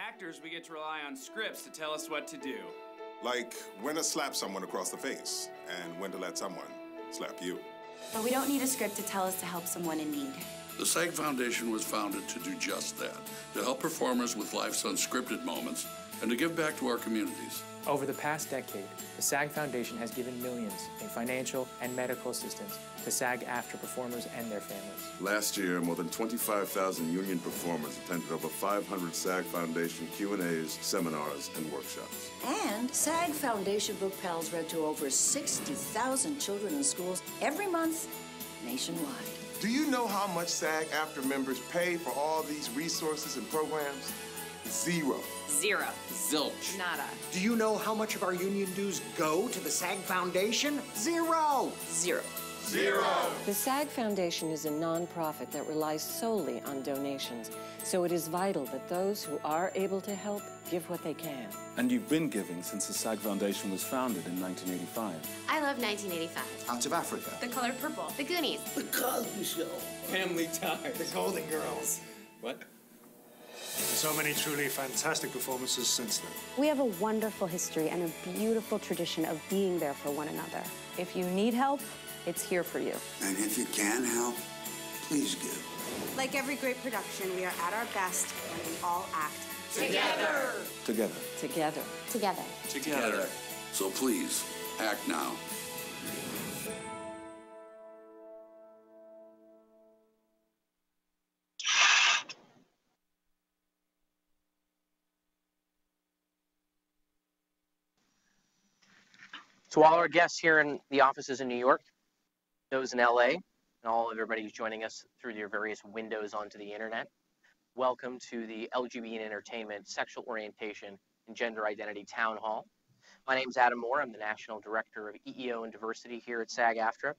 actors, we get to rely on scripts to tell us what to do. Like when to slap someone across the face and when to let someone slap you. But we don't need a script to tell us to help someone in need. The SAG Foundation was founded to do just that, to help performers with life's unscripted moments and to give back to our communities. Over the past decade, the SAG Foundation has given millions in financial and medical assistance to SAG-AFTRA performers and their families. Last year, more than 25,000 union performers attended over 500 SAG Foundation Q&As, seminars, and workshops. And SAG Foundation Book Pals read to over 60,000 children in schools every month nationwide. Do you know how much SAG-AFTRA members pay for all these resources and programs? Zero. Zero. Zilch. Nada. Do you know how much of our union dues go to the SAG Foundation? Zero. Zero. Zero. The SAG Foundation is a nonprofit that relies solely on donations, so it is vital that those who are able to help give what they can. And you've been giving since the SAG Foundation was founded in 1985. I love 1985. Out of Africa. The Color Purple. The Goonies. The Cosby Show. Family Ties. The Golden Girls. What? So many truly fantastic performances since then. We have a wonderful history and a beautiful tradition of being there for one another. If you need help, it's here for you. And if you can help, please give. Like every great production, we are at our best when we all act together. Together. Together. Together. Together. So please, act now. To all our guests here in the offices in New York, those in LA, and all of everybody who's joining us through your various windows onto the internet, welcome to the LGBT Entertainment Sexual Orientation and Gender Identity Town Hall. My name is Adam Moore. I'm the National Director of EEO and Diversity here at SAG-AFTRA.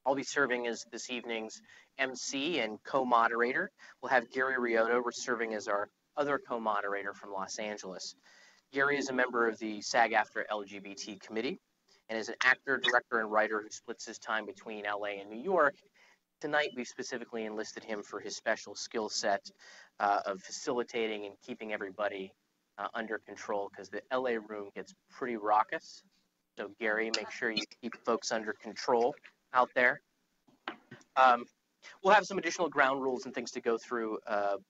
I'll be serving as this evening's MC and co-moderator. We'll have Gary Riotto serving as our other co-moderator from Los Angeles. Gary is a member of the SAG-AFTRA LGBT Committee and is an actor, director, and writer who splits his time between LA and New York. Tonight, we've specifically enlisted him for his special skill set of facilitating and keeping everybody under control, because the LA room gets pretty raucous. So Gary, make sure you keep folks under control out there. We'll have some additional ground rules and things to go through,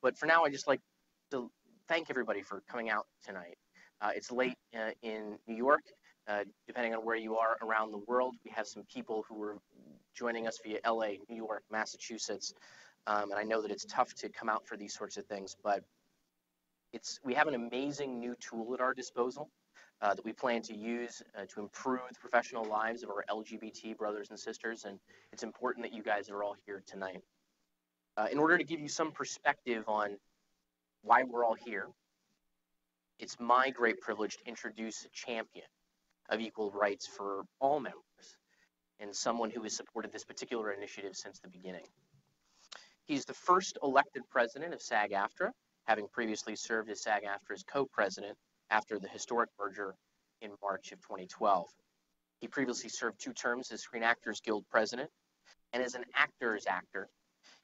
but for now, I'd just like to thank everybody for coming out tonight. It's late in New York. Depending on where you are around the world, we have some people who are joining us via LA, New York, Massachusetts, and I know that it's tough to come out for these sorts of things, but we have an amazing new tool at our disposal that we plan to use to improve the professional lives of our LGBT brothers and sisters, and it's important that you guys are all here tonight. In order to give you some perspective on why we're all here, it's my great privilege to introduce a champion of equal rights for all members, and someone who has supported this particular initiative since the beginning. He's the first elected president of SAG-AFTRA, having previously served as SAG-AFTRA's co-president after the historic merger in March of 2012. He previously served 2 terms as Screen Actors Guild president, and as an actor's actor,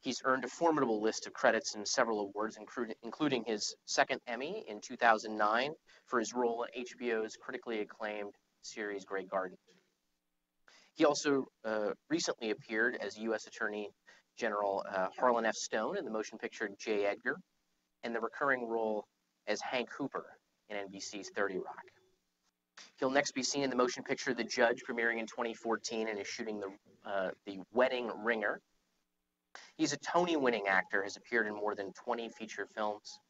he's earned a formidable list of credits and several awards, including his 2nd Emmy in 2009 for his role in HBO's critically acclaimed series Grey Garden. He also recently appeared as U.S. Attorney General Harlan F. Stone in the motion picture J. Edgar, and the recurring role as Hank Hooper in NBC's 30 Rock. He'll next be seen in the motion picture The Judge, premiering in 2014, and is shooting the Wedding Ringer. He's a Tony-winning actor, has appeared in more than 20 feature films,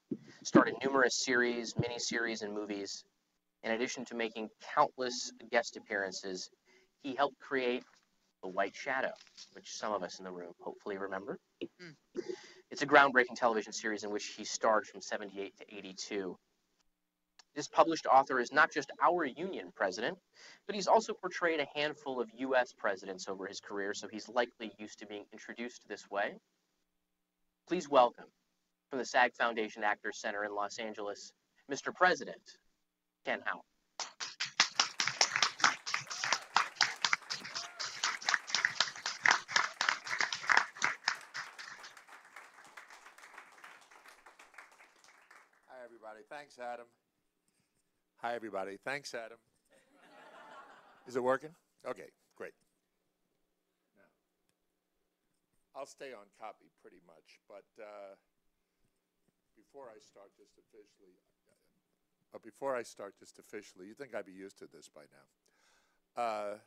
starred in numerous series, miniseries, and movies. In addition to making countless guest appearances, he helped create The White Shadow, which some of us in the room hopefully remember. It's a groundbreaking television series in which he starred from 78 to 82. This published author is not just our union president, but he's also portrayed a handful of U.S. presidents over his career, so he's likely used to being introduced this way. Please welcome, from the SAG Foundation Actors Center in Los Angeles, Mr. President, Ken Howell. Hi, everybody. Thanks, Adam. Hi, everybody. Thanks, Adam. Is it working? Okay, great. Now, I'll stay on copy pretty much, but before I start just officially, you think I'd be used to this by now.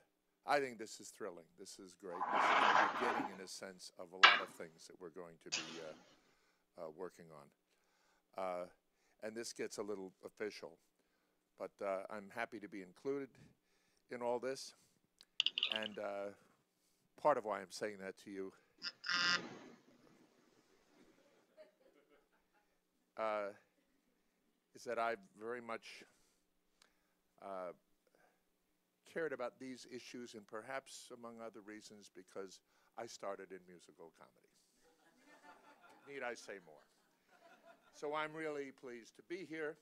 I think this is thrilling. This is great. This is the beginning, in a sense, of a lot of things that we're going to be working on. And this gets a little official, but I'm happy to be included in all this. And part of why I'm saying that to you is that I very much cared about these issues, and perhaps among other reasons because I started in musical comedy. Need I say more? So I'm really pleased to be here.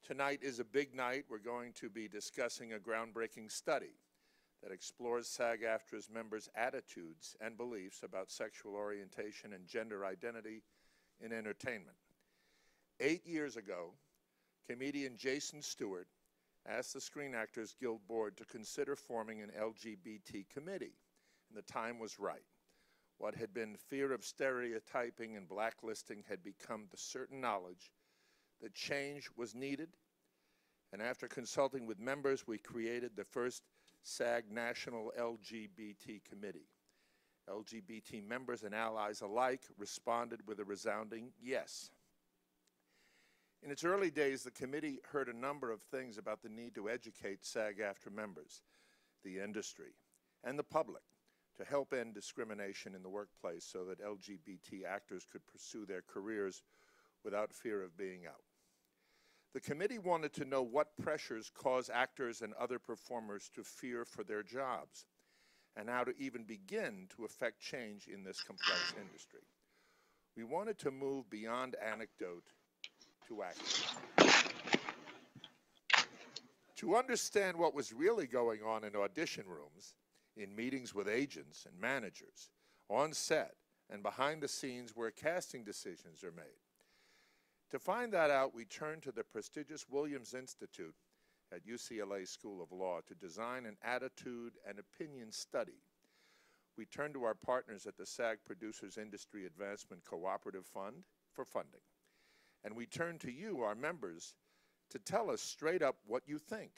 Tonight is a big night. We're going to be discussing a groundbreaking study that explores SAG-AFTRA's members' attitudes and beliefs about sexual orientation and gender identity in entertainment. 8 years ago, comedian Jason Stuart asked the Screen Actors Guild Board to consider forming an LGBT committee, and the time was right. What had been fear of stereotyping and blacklisting had become the certain knowledge that change was needed, and after consulting with members, we created the first SAG National LGBT Committee. LGBT members and allies alike responded with a resounding yes. In its early days, the committee heard a number of things about the need to educate SAG-AFTRA members, the industry, and the public to help end discrimination in the workplace so that LGBT actors could pursue their careers without fear of being out. The committee wanted to know what pressures cause actors and other performers to fear for their jobs, and how to even begin to affect change in this complex industry. We wanted to move beyond anecdote to action. To understand what was really going on in audition rooms, in meetings with agents and managers, on set, and behind the scenes where casting decisions are made. To find that out, we turned to the prestigious Williams Institute at UCLA School of Law to design an attitude and opinion study. We turned to our partners at the SAG Producers Industry Advancement Cooperative Fund for funding. And we turn to you, our members, to tell us straight up what you think.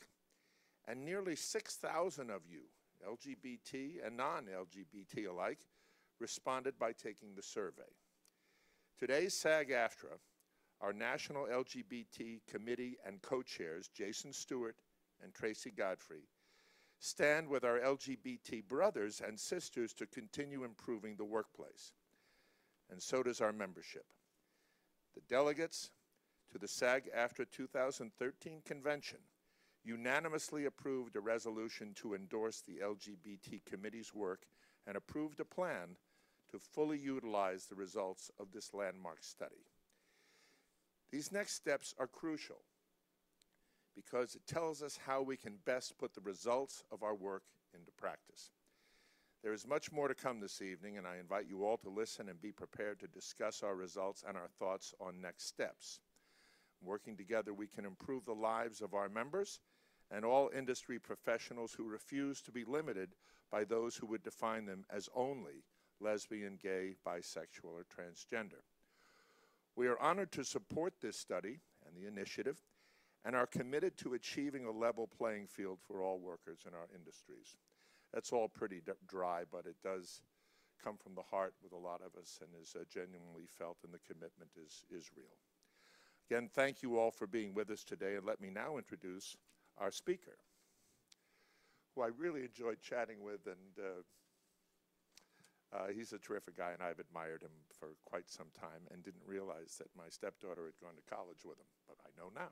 And nearly 6,000 of you, LGBT and non-LGBT alike, responded by taking the survey. Today's SAG-AFTRA, our National LGBT Committee and co-chairs, Jason Stuart and Traci Godfrey, stand with our LGBT brothers and sisters to continue improving the workplace. And so does our membership. The delegates to the SAG-AFTRA 2013 convention unanimously approved a resolution to endorse the LGBT committee's work and approved a plan to fully utilize the results of this landmark study. These next steps are crucial because it tells us how we can best put the results of our work into practice. There is much more to come this evening, and I invite you all to listen and be prepared to discuss our results and our thoughts on next steps. Working together, we can improve the lives of our members and all industry professionals who refuse to be limited by those who would define them as only lesbian, gay, bisexual, or transgender. We are honored to support this study and the initiative, and are committed to achieving a level playing field for all workers in our industries. That's all pretty dry, but it does come from the heart with a lot of us and is genuinely felt, and the commitment is real. Again, thank you all for being with us today, and let me now introduce our speaker, who I really enjoyed chatting with, and he's a terrific guy, and I've admired him for quite some time and didn't realize that my stepdaughter had gone to college with him, but I know now.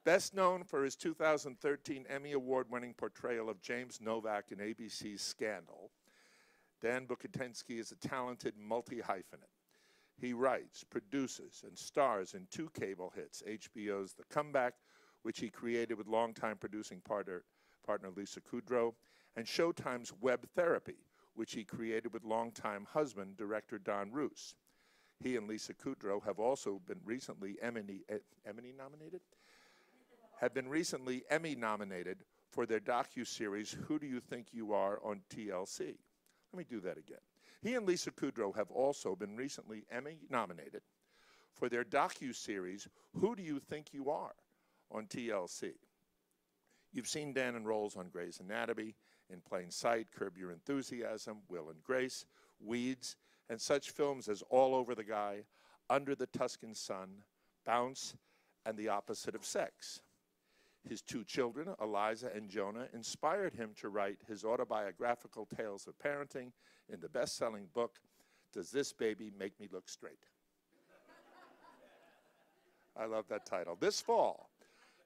Best known for his 2013 Emmy Award-winning portrayal of James Novak in ABC's Scandal, Dan Bucatinsky is a talented multi-hyphenate. He writes, produces, and stars in 2 cable hits, HBO's The Comeback, which he created with longtime producing partner Lisa Kudrow, and Showtime's Web Therapy, which he created with longtime husband, director Don Roos. He and Lisa Kudrow have also been recently Emmy nominated for their docuseries, Who Do You Think You Are, on TLC. Let me do that again. He and Lisa Kudrow have also been recently Emmy nominated for their docuseries, Who Do You Think You Are, on TLC. You've seen Dan in roles on Grey's Anatomy, In Plain Sight, Curb Your Enthusiasm, Will and Grace, Weeds, and such films as All Over the Guy, Under the Tuscan Sun, Bounce, and The Opposite of Sex. His two children, Eliza and Jonah, inspired him to write his autobiographical tales of parenting in the best-selling book, Does This Baby Make Me Look Straight? I love that title. This fall,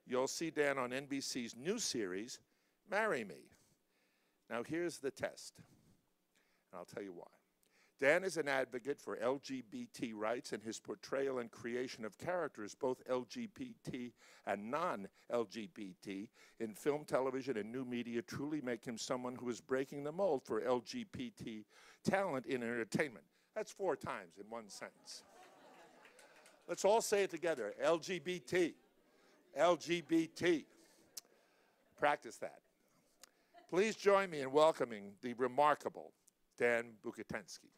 you'll see Dan on NBC's new series, Marry Me. Now here's the test, and I'll tell you why. Dan is an advocate for LGBT rights, and his portrayal and creation of characters, both LGBT and non-LGBT, in film, television, and new media truly make him someone who is breaking the mold for LGBT talent in entertainment. That's 4 times in one sentence. Let's all say it together, LGBT, LGBT. Practice that. Please join me in welcoming the remarkable Dan Bucatinsky.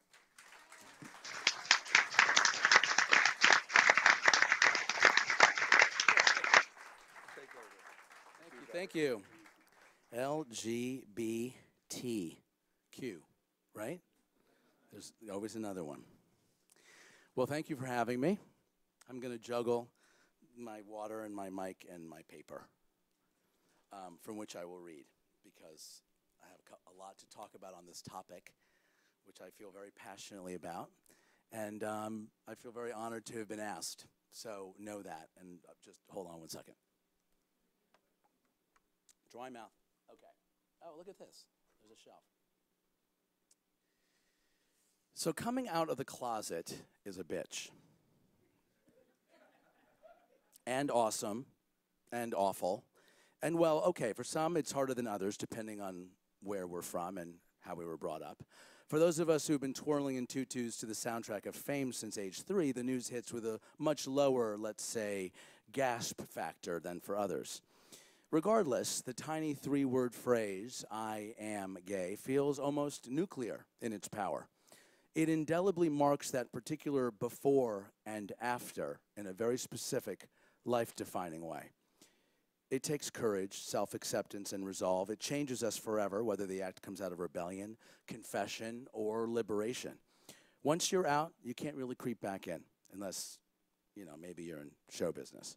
Thank you. LGBTQ, right? There's always another one. Well, thank you for having me. I'm going to juggle my water and my mic and my paper, from which I will read, because I have a lot to talk about on this topic, which I feel very passionately about. And I feel very honored to have been asked. So know that. And just hold on one second. Dry mouth. Okay. Oh, look at this. There's a shelf. So coming out of the closet is a bitch. And awesome. And awful. And well, okay, for some it's harder than others, depending on where we're from and how we were brought up. For those of us who've been twirling in tutus to the soundtrack of Fame since age 3, the news hits with a much lower, let's say, gasp factor than for others. Regardless, the tiny 3-word phrase, I am gay, feels almost nuclear in its power. It indelibly marks that particular before and after in a very specific, life-defining way. It takes courage, self-acceptance, and resolve. It changes us forever, whether the act comes out of rebellion, confession, or liberation. Once you're out, you can't really creep back in, unless, maybe you're in show business.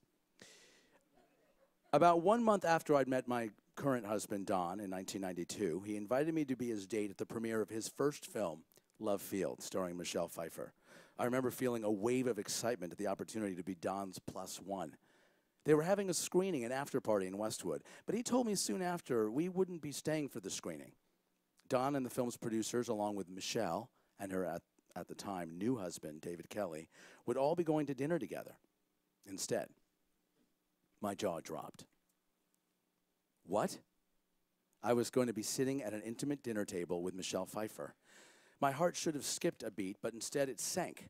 About 1 month after I'd met my current husband, Don, in 1992, he invited me to be his date at the premiere of his first film, Love Field, starring Michelle Pfeiffer. I remember feeling a wave of excitement at the opportunity to be Don's +1. They were having a screening, an after-party in Westwood, but he told me soon after we wouldn't be staying for the screening. Don and the film's producers, along with Michelle and her at the time new husband, David Kelly, would all be going to dinner together. Instead, my jaw dropped. What? I was going to be sitting at an intimate dinner table with Michelle Pfeiffer. My heart should have skipped a beat, but instead it sank.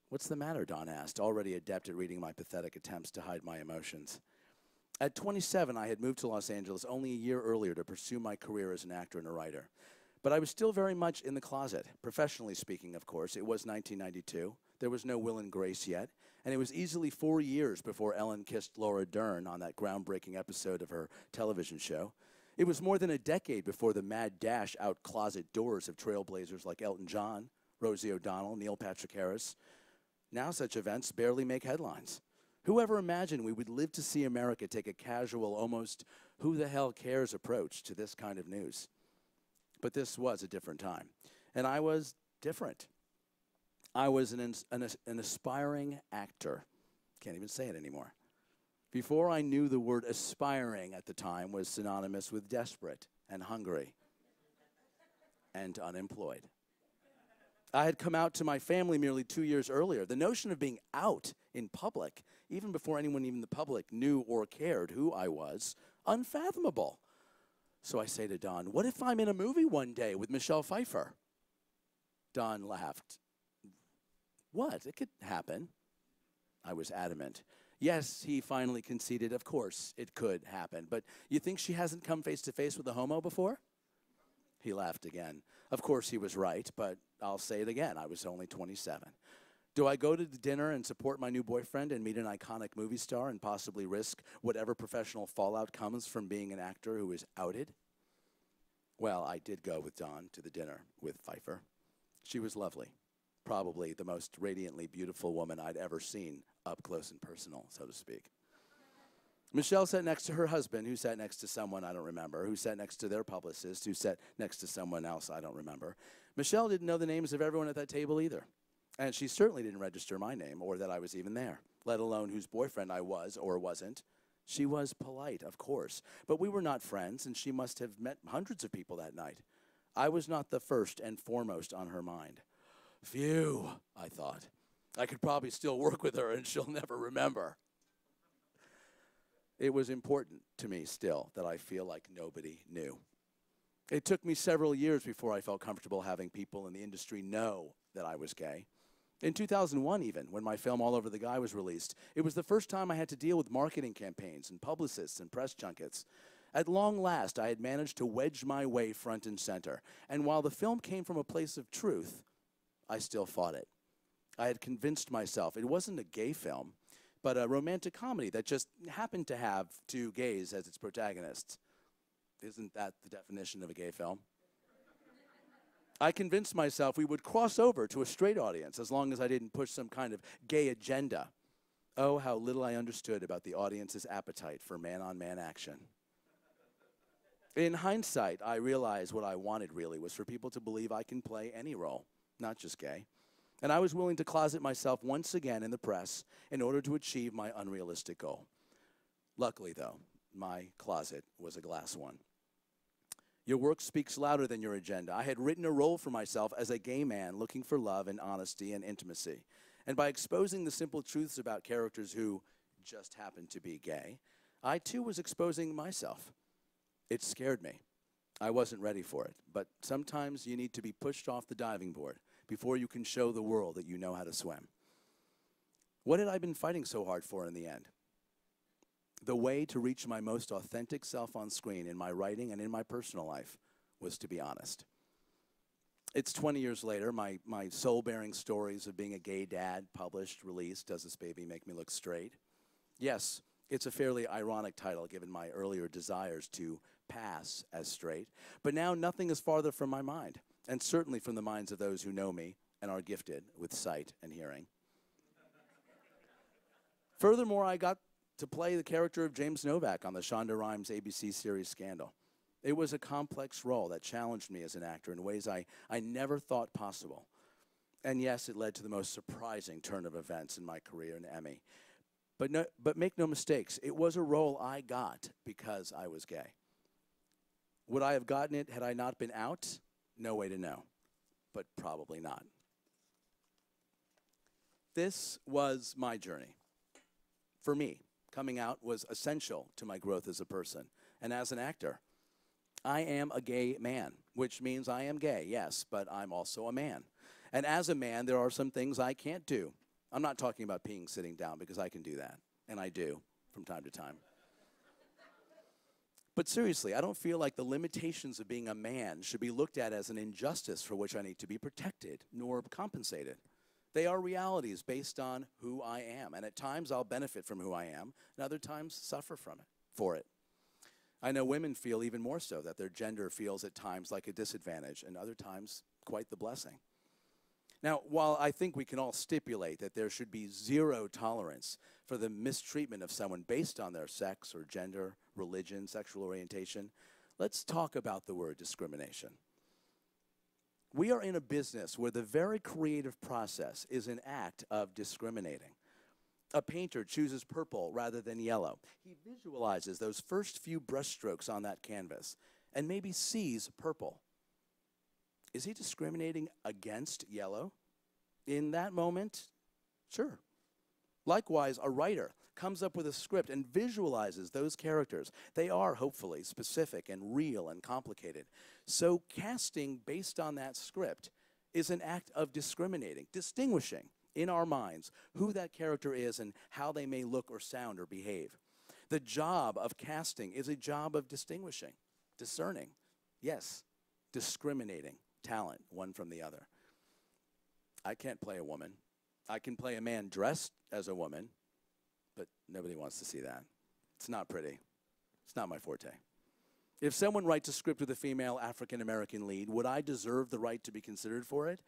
What's the matter, Don asked, already adept at reading my pathetic attempts to hide my emotions. At 27, I had moved to Los Angeles only a year earlier to pursue my career as an actor and a writer. But I was still very much in the closet. Professionally speaking, of course, it was 1992. There was no Will and Grace yet, and it was easily 4 years before Ellen kissed Laura Dern on that groundbreaking episode of her television show. It was more than a decade before the mad dash out closet doors of trailblazers like Elton John, Rosie O'Donnell, Neil Patrick Harris. Now such events barely make headlines. Whoever imagined we would live to see America take a casual, almost who-the-hell-cares approach to this kind of news? But this was a different time, and I was different. I was an aspiring actor. Can't even say it anymore. Before I knew the word aspiring at the time was synonymous with desperate and hungry and unemployed. I had come out to my family merely 2 years earlier. The notion of being out in public, even before anyone even the public knew or cared who I was, unfathomable. So I say to Don, what if I'm in a movie one day with Michelle Pfeiffer? Don laughed. What? It could happen. I was adamant. Yes, he finally conceded, of course it could happen. But you think she hasn't come face to face with a homo before? He laughed again. Of course he was right, but I'll say it again. I was only 27. Do I go to the dinner and support my new boyfriend and meet an iconic movie star and possibly risk whatever professional fallout comes from being an actor who is outed? Well, I did go with Dawn to the dinner with Pfeiffer. She was lovely. Probably the most radiantly beautiful woman I'd ever seen up close and personal, so to speak. Michelle sat next to her husband, who sat next to someone I don't remember, who sat next to their publicist, who sat next to someone else I don't remember. Michelle didn't know the names of everyone at that table either. And she certainly didn't register my name or that I was even there, let alone whose boyfriend I was or wasn't. She was polite, of course, but we were not friends, and she must have met hundreds of people that night. I was not the first and foremost on her mind. Phew, I thought. I could probably still work with her and she'll never remember. It was important to me still that I feel like nobody knew. It took me several years before I felt comfortable having people in the industry know that I was gay. In 2001 even, when my film All Over the Guy was released, it was the first time I had to deal with marketing campaigns and publicists and press junkets. At long last, I had managed to wedge my way front and center. And while the film came from a place of truth, I still fought it. I had convinced myself it wasn't a gay film, but a romantic comedy that just happened to have two gays as its protagonists. Isn't that the definition of a gay film? I convinced myself we would cross over to a straight audience as long as I didn't push some kind of gay agenda. Oh, how little I understood about the audience's appetite for man-on-man action. In hindsight, I realized what I wanted really was for people to believe I can play any role, not just gay. And I was willing to closet myself once again in the press in order to achieve my unrealistic goal. Luckily, though, my closet was a glass one. Your work speaks louder than your agenda. I had written a role for myself as a gay man looking for love and honesty and intimacy. And by exposing the simple truths about characters who just happened to be gay, I too was exposing myself. It scared me. I wasn't ready for it. But sometimes you need to be pushed off the diving board before you can show the world that you know how to swim. What had I been fighting so hard for in the end? The way to reach my most authentic self on screen in my writing and in my personal life was to be honest. It's 20 years later, my soul-bearing stories of being a gay dad, published, released, Does This Baby Make Me Look Straight? Yes, it's a fairly ironic title given my earlier desires to pass as straight, but now nothing is farther from my mind, and certainly from the minds of those who know me and are gifted with sight and hearing. Furthermore, I got to play the character of James Novak on the Shonda Rhimes ABC series Scandal. It was a complex role that challenged me as an actor in ways I never thought possible. And yes, it led to the most surprising turn of events in my career in Emmy. But make no mistakes, it was a role I got because I was gay. Would I have gotten it had I not been out? No way to know, but probably not. This was my journey. For me, coming out was essential to my growth as a person. And as an actor, I am a gay man, which means I am gay, yes, but I'm also a man. And as a man, there are some things I can't do. I'm not talking about peeing sitting down, because I can do that, and I do from time to time. But seriously, I don't feel like the limitations of being a man should be looked at as an injustice for which I need to be protected nor compensated. They are realities based on who I am, and at times I'll benefit from who I am, and other times suffer for it. I know women feel even more so that their gender feels at times like a disadvantage, and other times quite the blessing. Now, while I think we can all stipulate that there should be zero tolerance for the mistreatment of someone based on their sex or gender, religion, sexual orientation, let's talk about the word discrimination. We are in a business where the very creative process is an act of discriminating. A painter chooses purple rather than yellow. He visualizes those first few brushstrokes on that canvas and maybe sees purple. Is he discriminating against yellow? In that moment, sure. Likewise, a writer comes up with a script and visualizes those characters. They are, hopefully, specific and real and complicated. So casting based on that script is an act of discriminating, distinguishing in our minds who that character is and how they may look or sound or behave. The job of casting is a job of distinguishing, discerning, yes, discriminating talent one from the other. I can't play a woman. I can play a man dressed as a woman, but nobody wants to see that. It's not pretty. It's not my forte. If someone writes a script with a female African-American lead, would I deserve the right to be considered for it?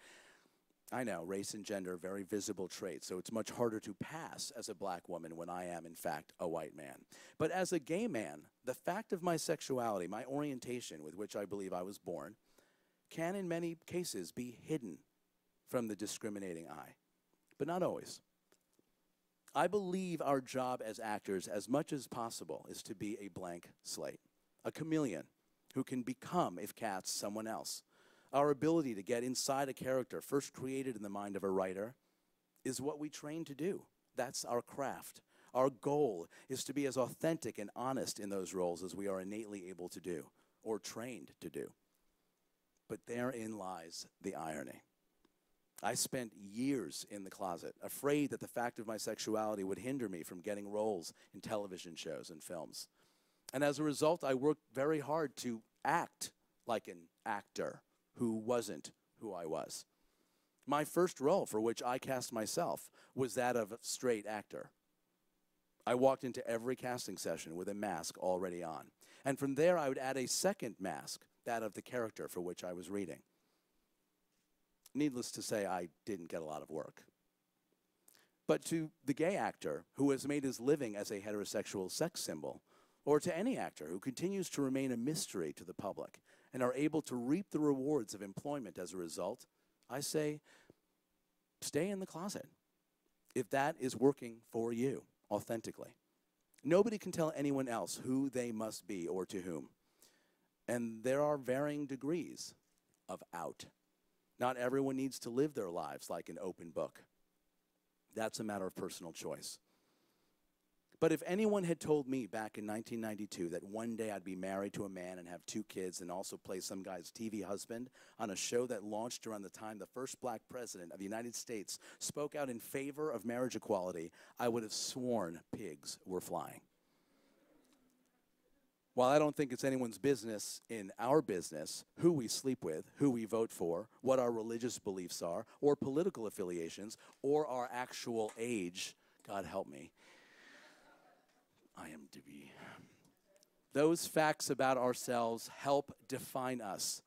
I know, race and gender are very visible traits, so it's much harder to pass as a black woman when I am, in fact, a white man. But as a gay man, the fact of my sexuality, my orientation with which I believe I was born, can in many cases be hidden from the discriminating eye, but not always. I believe our job as actors, as much as possible, is to be a blank slate, a chameleon who can become, if cast, someone else. Our ability to get inside a character, first created in the mind of a writer, is what we train to do. That's our craft. Our goal is to be as authentic and honest in those roles as we are innately able to do, or trained to do. But therein lies the irony. I spent years in the closet, afraid that the fact of my sexuality would hinder me from getting roles in television shows and films. And as a result, I worked very hard to act like an actor who wasn't who I was. My first role for which I cast myself was that of a straight actor. I walked into every casting session with a mask already on. And from there, I would add a second mask, that of the character for which I was reading. Needless to say, I didn't get a lot of work. But to the gay actor who has made his living as a heterosexual sex symbol, or to any actor who continues to remain a mystery to the public and are able to reap the rewards of employment as a result, I say, stay in the closet if that is working for you authentically. Nobody can tell anyone else who they must be or to whom. And there are varying degrees of out. Not everyone needs to live their lives like an open book. That's a matter of personal choice. But if anyone had told me back in 1992 that one day I'd be married to a man and have 2 kids and also play some guy's TV husband on a show that launched around the time the first black president of the United States spoke out in favor of marriage equality, I would have sworn pigs were flying. While I don't think it's anyone's business in our business who we sleep with, who we vote for, what our religious beliefs are, or political affiliations, or our actual age, God help me, I am to be. Those facts about ourselves help define us.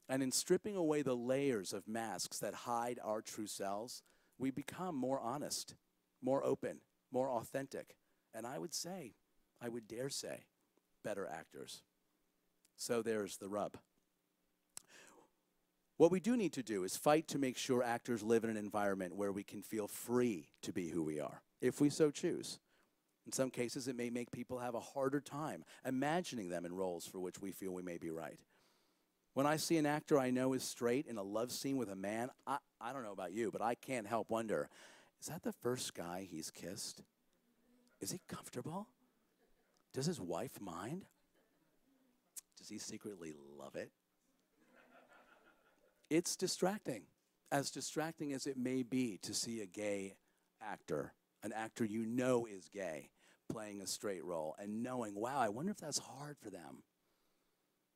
And in stripping away the layers of masks that hide our true selves, we become more honest, more open, more authentic, and I would dare say, better actors. So there's the rub. What we do need to do is fight to make sure actors live in an environment where we can feel free to be who we are, if we so choose. In some cases, it may make people have a harder time imagining them in roles for which we feel we may be right. When I see an actor I know is straight in a love scene with a man, I don't know about you, but I can't help wonder, is that the first guy he's kissed? Is he comfortable? Does his wife mind? Does he secretly love it? It's distracting as it may be to see a gay actor, an actor you know is gay, playing a straight role and knowing, wow, I wonder if that's hard for them.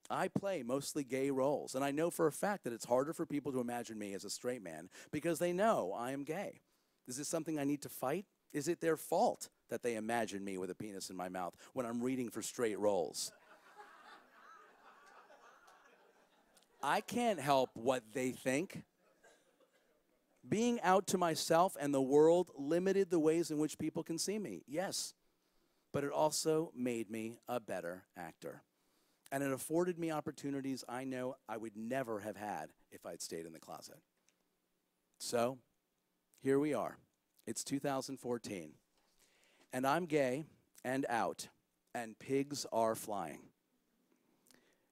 I play mostly gay roles, and I know for a fact that it's harder for people to imagine me as a straight man because they know I am gay. Is this something I need to fight? Is it their fault that they imagine me with a penis in my mouth when I'm reading for straight roles? I can't help what they think. Being out to myself and the world limited the ways in which people can see me, yes. But it also made me a better actor. And it afforded me opportunities I know I would never have had if I'd stayed in the closet. So, here we are. It's 2014. And I'm gay and out, and pigs are flying.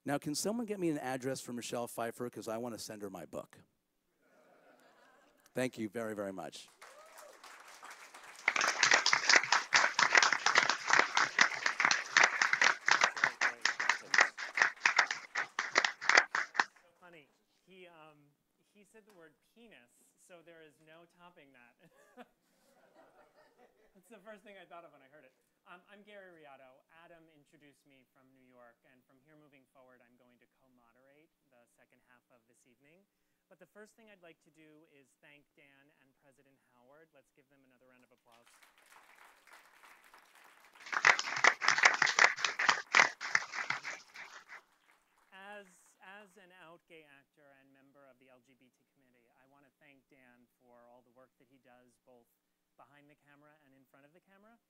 Now, can someone get me an address for Michelle Pfeiffer? Because I want to send her my book. Thank you very, very much. Funny. He said the word penis so there is no topping that. That's the first thing I thought of when I heard it. I'm Gary Riotto. Adam introduced me from New York, and from here moving forward, I'm going to co-moderate the second half of this evening. But the first thing I'd like to do is thank Dan and President Howard. Let's give them another round of applause. As an out gay actor and member of the LGBT committee, I want to thank Dan for all the work that he does both behind the camera and in front of the camera,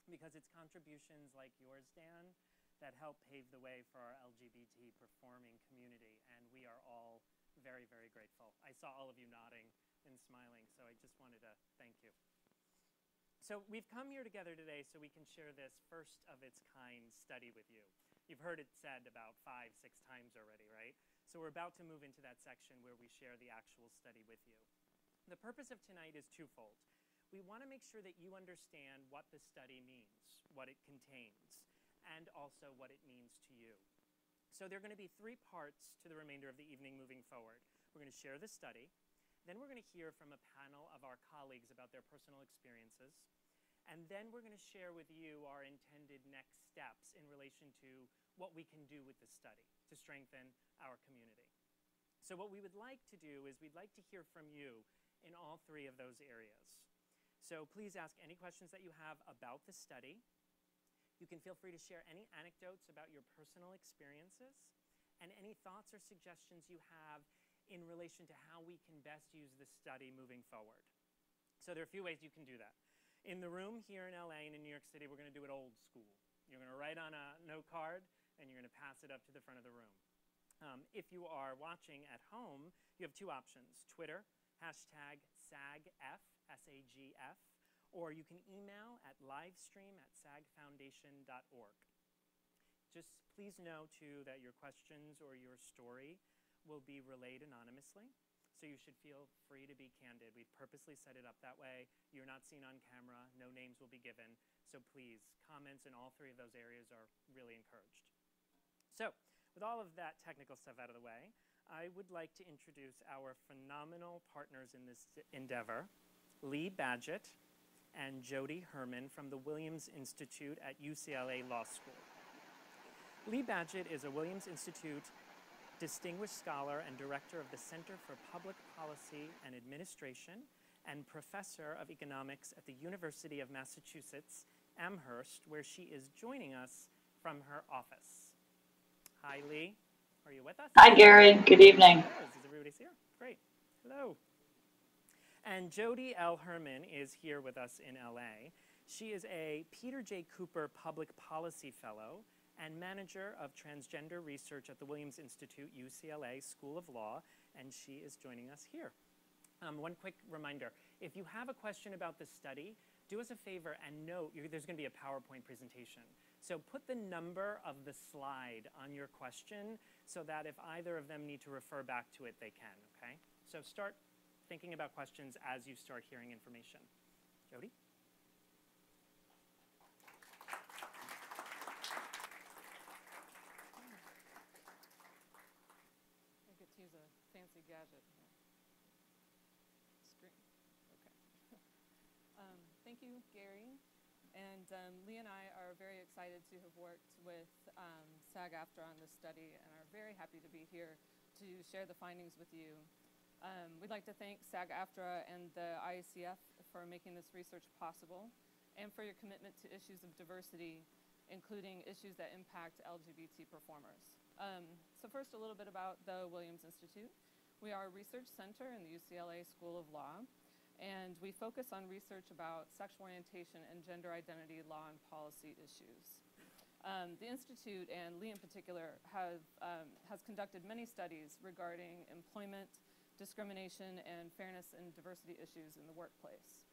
because it's contributions like yours, Dan, that help pave the way for our LGBT performing community, and we are all very, very grateful. I saw all of you nodding and smiling, so I just wanted to thank you. So we've come here together today so we can share this first of its kind study with you. You've heard it said about 5, 6 times already, right? So we're about to move into that section where we share the actual study with you. The purpose of tonight is twofold. We want to make sure that you understand what the study means, what it contains, and also what it means to you. So there are going to be 3 parts to the remainder of the evening moving forward. We're going to share the study, then we're going to hear from a panel of our colleagues about their personal experiences, and then we're going to share with you our intended next steps in relation to what we can do with the study to strengthen our community. So what we would like to do is we'd like to hear from you in all 3 of those areas. So please ask any questions that you have about the study. You can feel free to share any anecdotes about your personal experiences and any thoughts or suggestions you have in relation to how we can best use the study moving forward. So there are a few ways you can do that. In the room here in LA and in New York City, we're going to do it old school. You're going to write on a note card, and you're going to pass it up to the front of the room. If you are watching at home, you have 2 options: Twitter, #SAGF, SAGF, or you can email at livestream@sagfoundation.org. Just please know, too, that your questions or your story will be relayed anonymously. So you should feel free to be candid. We've purposely set it up that way. You're not seen on camera. No names will be given. So please, comments in all 3 of those areas are really encouraged. So with all of that technical stuff out of the way, I would like to introduce our phenomenal partners in this endeavor, Lee Badgett and Jody Herman from the Williams Institute at UCLA Law School. Lee Badgett is a Williams Institute Distinguished Scholar and Director of the Center for Public Policy and Administration and Professor of Economics at the University of Massachusetts, Amherst, where she is joining us from her office. Hi, Lee. Are you with us? Hi, Gary. Good evening. Is everybody's here? Great. Hello. And Jody L. Herman is here with us in LA. She is a Peter J. Cooper Public Policy Fellow and Manager of Transgender Research at the Williams Institute, UCLA School of Law, and she is joining us here. One quick reminder, if you have a question about the study, do us a favor and note, there's going to be a PowerPoint presentation. So put the number of the slide on your question so that if either of them need to refer back to it, they can, okay? So start thinking about questions as you start hearing information. Jody? Use a fancy gadget here. Screen. Okay. Thank you, Gary. And Lee and I are very excited to have worked with SAG-AFTRA on this study and are very happy to be here to share the findings with you. We'd like to thank SAG-AFTRA and the IACF for making this research possible and for your commitment to issues of diversity, including issues that impact LGBT performers. So first, a little bit about the Williams Institute. We are a research center in the UCLA School of Law, and we focus on research about sexual orientation and gender identity law and policy issues. The Institute, and Lee in particular, has conducted many studies regarding employment, discrimination, and fairness and diversity issues in the workplace.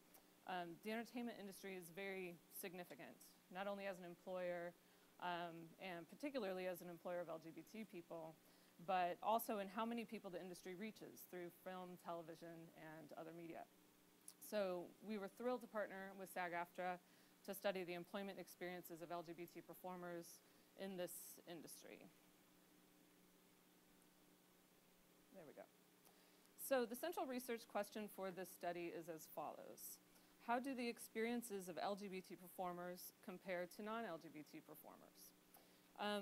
The entertainment industry is very significant, not only as an employer, and particularly as an employer of LGBT people, but also in how many people the industry reaches through film, television, and other media. So we were thrilled to partner with SAG-AFTRA to study the employment experiences of LGBT performers in this industry. There we go. So the central research question for this study is as follows. How do the experiences of LGBT performers compare to non-LGBT performers?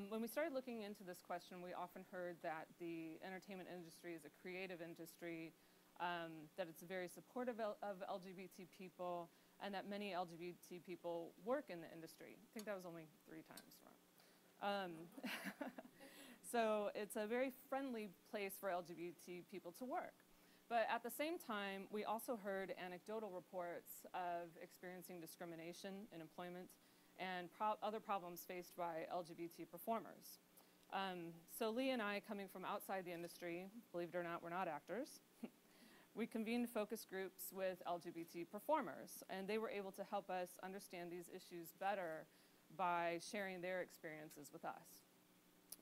When we started looking into this question, we often heard that the entertainment industry is a creative industry, that it's very supportive of LGBT people, and that many LGBT people work in the industry. I think that was only 3 times wrong. So it's a very friendly place for LGBT people to work. But at the same time, we also heard anecdotal reports of experiencing discrimination in employment and other problems faced by LGBT performers. So Lee and I, coming from outside the industry, believe it or not, we're not actors, we convened focus groups with LGBT performers, and they were able to help us understand these issues better by sharing their experiences with us.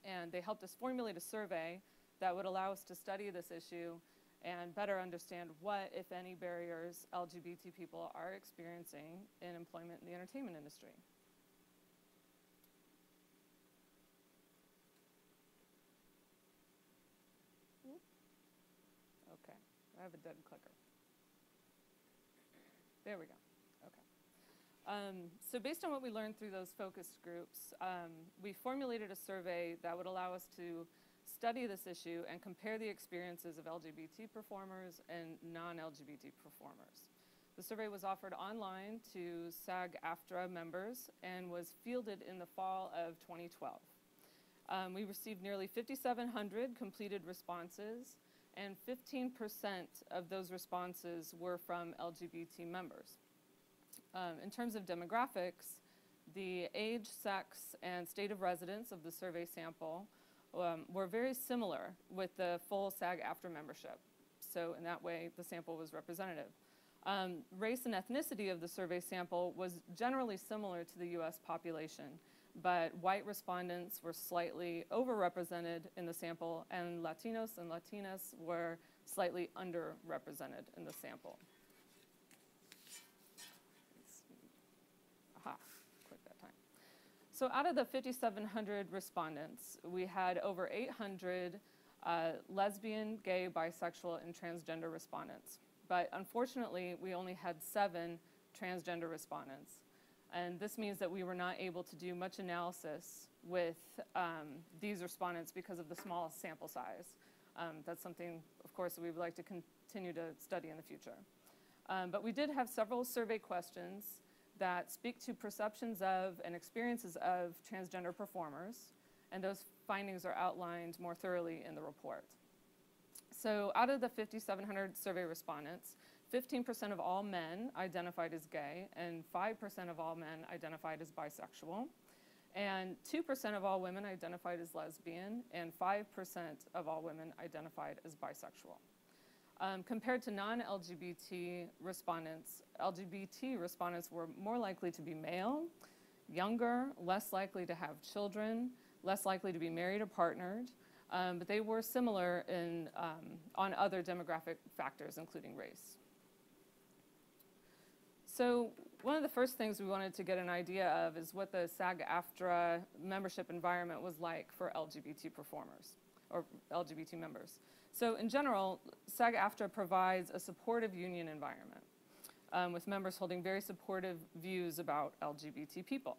And they helped us formulate a survey that would allow us to study this issue and better understand what, if any, barriers LGBT people are experiencing in employment in the entertainment industry. Okay, I have a dead clicker. There we go. Okay. So based on what we learned through those focus groups, we formulated a survey that would allow us to study this issue and compare the experiences of LGBT performers and non-LGBT performers. The survey was offered online to SAG-AFTRA members and was fielded in the fall of 2012. We received nearly 5,700 completed responses, and 15% of those responses were from LGBT members. In terms of demographics, the age, sex, and state of residence of the survey sample were very similar with the full SAG-AFTRA membership. So in that way, the sample was representative. Race and ethnicity of the survey sample was generally similar to the US population, but white respondents were slightly overrepresented in the sample, and Latinos and Latinas were slightly underrepresented in the sample. Aha, click that time. So out of the 5,700 respondents, we had over 800 lesbian, gay, bisexual, and transgender respondents. But unfortunately, we only had 7 transgender respondents. And this means that we were not able to do much analysis with these respondents because of the small sample size. That's something, of course, that we would like to continue to study in the future. But we did have several survey questions that speak to perceptions of and experiences of transgender performers, and those findings are outlined more thoroughly in the report. So out of the 5,700 survey respondents, 15% of all men identified as gay, and 5% of all men identified as bisexual, and 2% of all women identified as lesbian, and 5% of all women identified as bisexual. Compared to non-LGBT respondents, LGBT respondents were more likely to be male, younger, less likely to have children, less likely to be married or partnered, but they were similar in, on other demographic factors, including race. So one of the first things we wanted to get an idea of is what the SAG-AFTRA membership environment was like for LGBT performers, or LGBT members. So in general, SAG-AFTRA provides a supportive union environment with members holding very supportive views about LGBT people.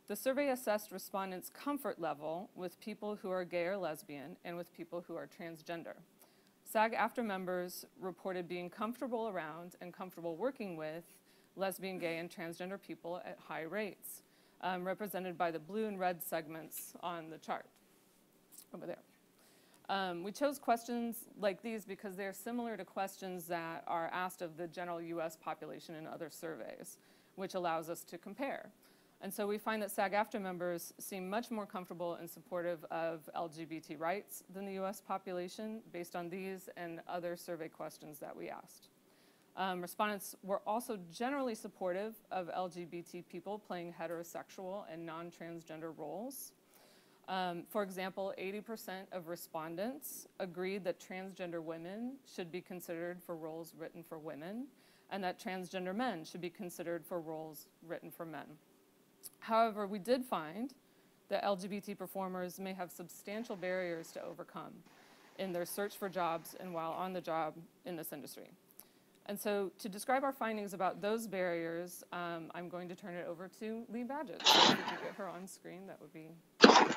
The survey assessed respondents' comfort level with people who are gay or lesbian and with people who are transgender. SAG-AFTRA members reported being comfortable around and comfortable working with lesbian, gay, and transgender people at high rates, represented by the blue and red segments on the chart over there. We chose questions like these because they're similar to questions that are asked of the general US population in other surveys, which allows us to compare. And so we find that SAG-AFTRA members seem much more comfortable and supportive of LGBT rights than the US population based on these and other survey questions that we asked. Respondents were also generally supportive of LGBT people playing heterosexual and non-transgender roles. For example, 80% of respondents agreed that transgender women should be considered for roles written for women, and that transgender men should be considered for roles written for men. However, we did find that LGBT performers may have substantial barriers to overcome in their search for jobs and while on the job in this industry. And so to describe our findings about those barriers, I'm going to turn it over to Lee Badgett. So if we could get her on screen, that would be great.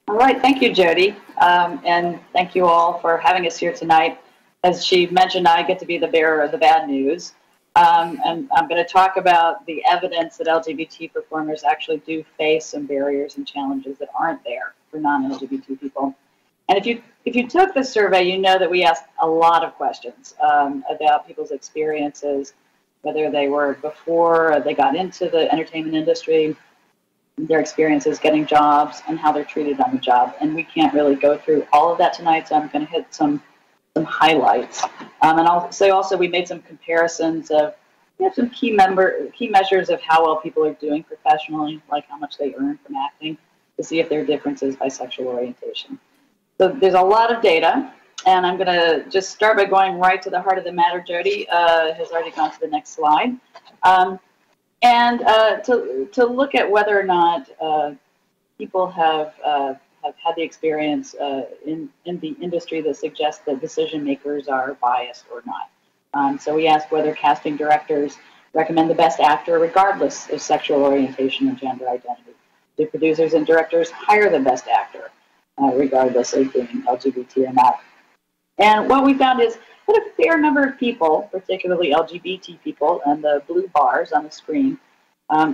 All right, thank you, Jody. And thank you all for having us here tonight. As she mentioned, I get to be the bearer of the bad news. And I'm going to talk about the evidence that LGBT performers actually do face some barriers and challenges that aren't there for non-LGBT people. And if you took the survey, you know that we asked a lot of questions about people's experiences, whether they were before they got into the entertainment industry, their experiences getting jobs, and how they're treated on the job. And we can't really go through all of that tonight, so I'm going to hit some highlights. And I'll say also we made some comparisons of some key measures of how well people are doing professionally, like how much they earn from acting, to see if there are differences by sexual orientation. So there's a lot of data, and I'm going to just start by going right to the heart of the matter. Jody has already gone to the next slide. And to look at whether or not people have had the experience in the industry that suggests that decision makers are biased or not. So we asked whether casting directors recommend the best actor regardless of sexual orientation and gender identity. Do producers and directors hire the best actor regardless of being LGBT or not? And what we found is that a fair number of people, particularly LGBT people, and the blue bars on the screen,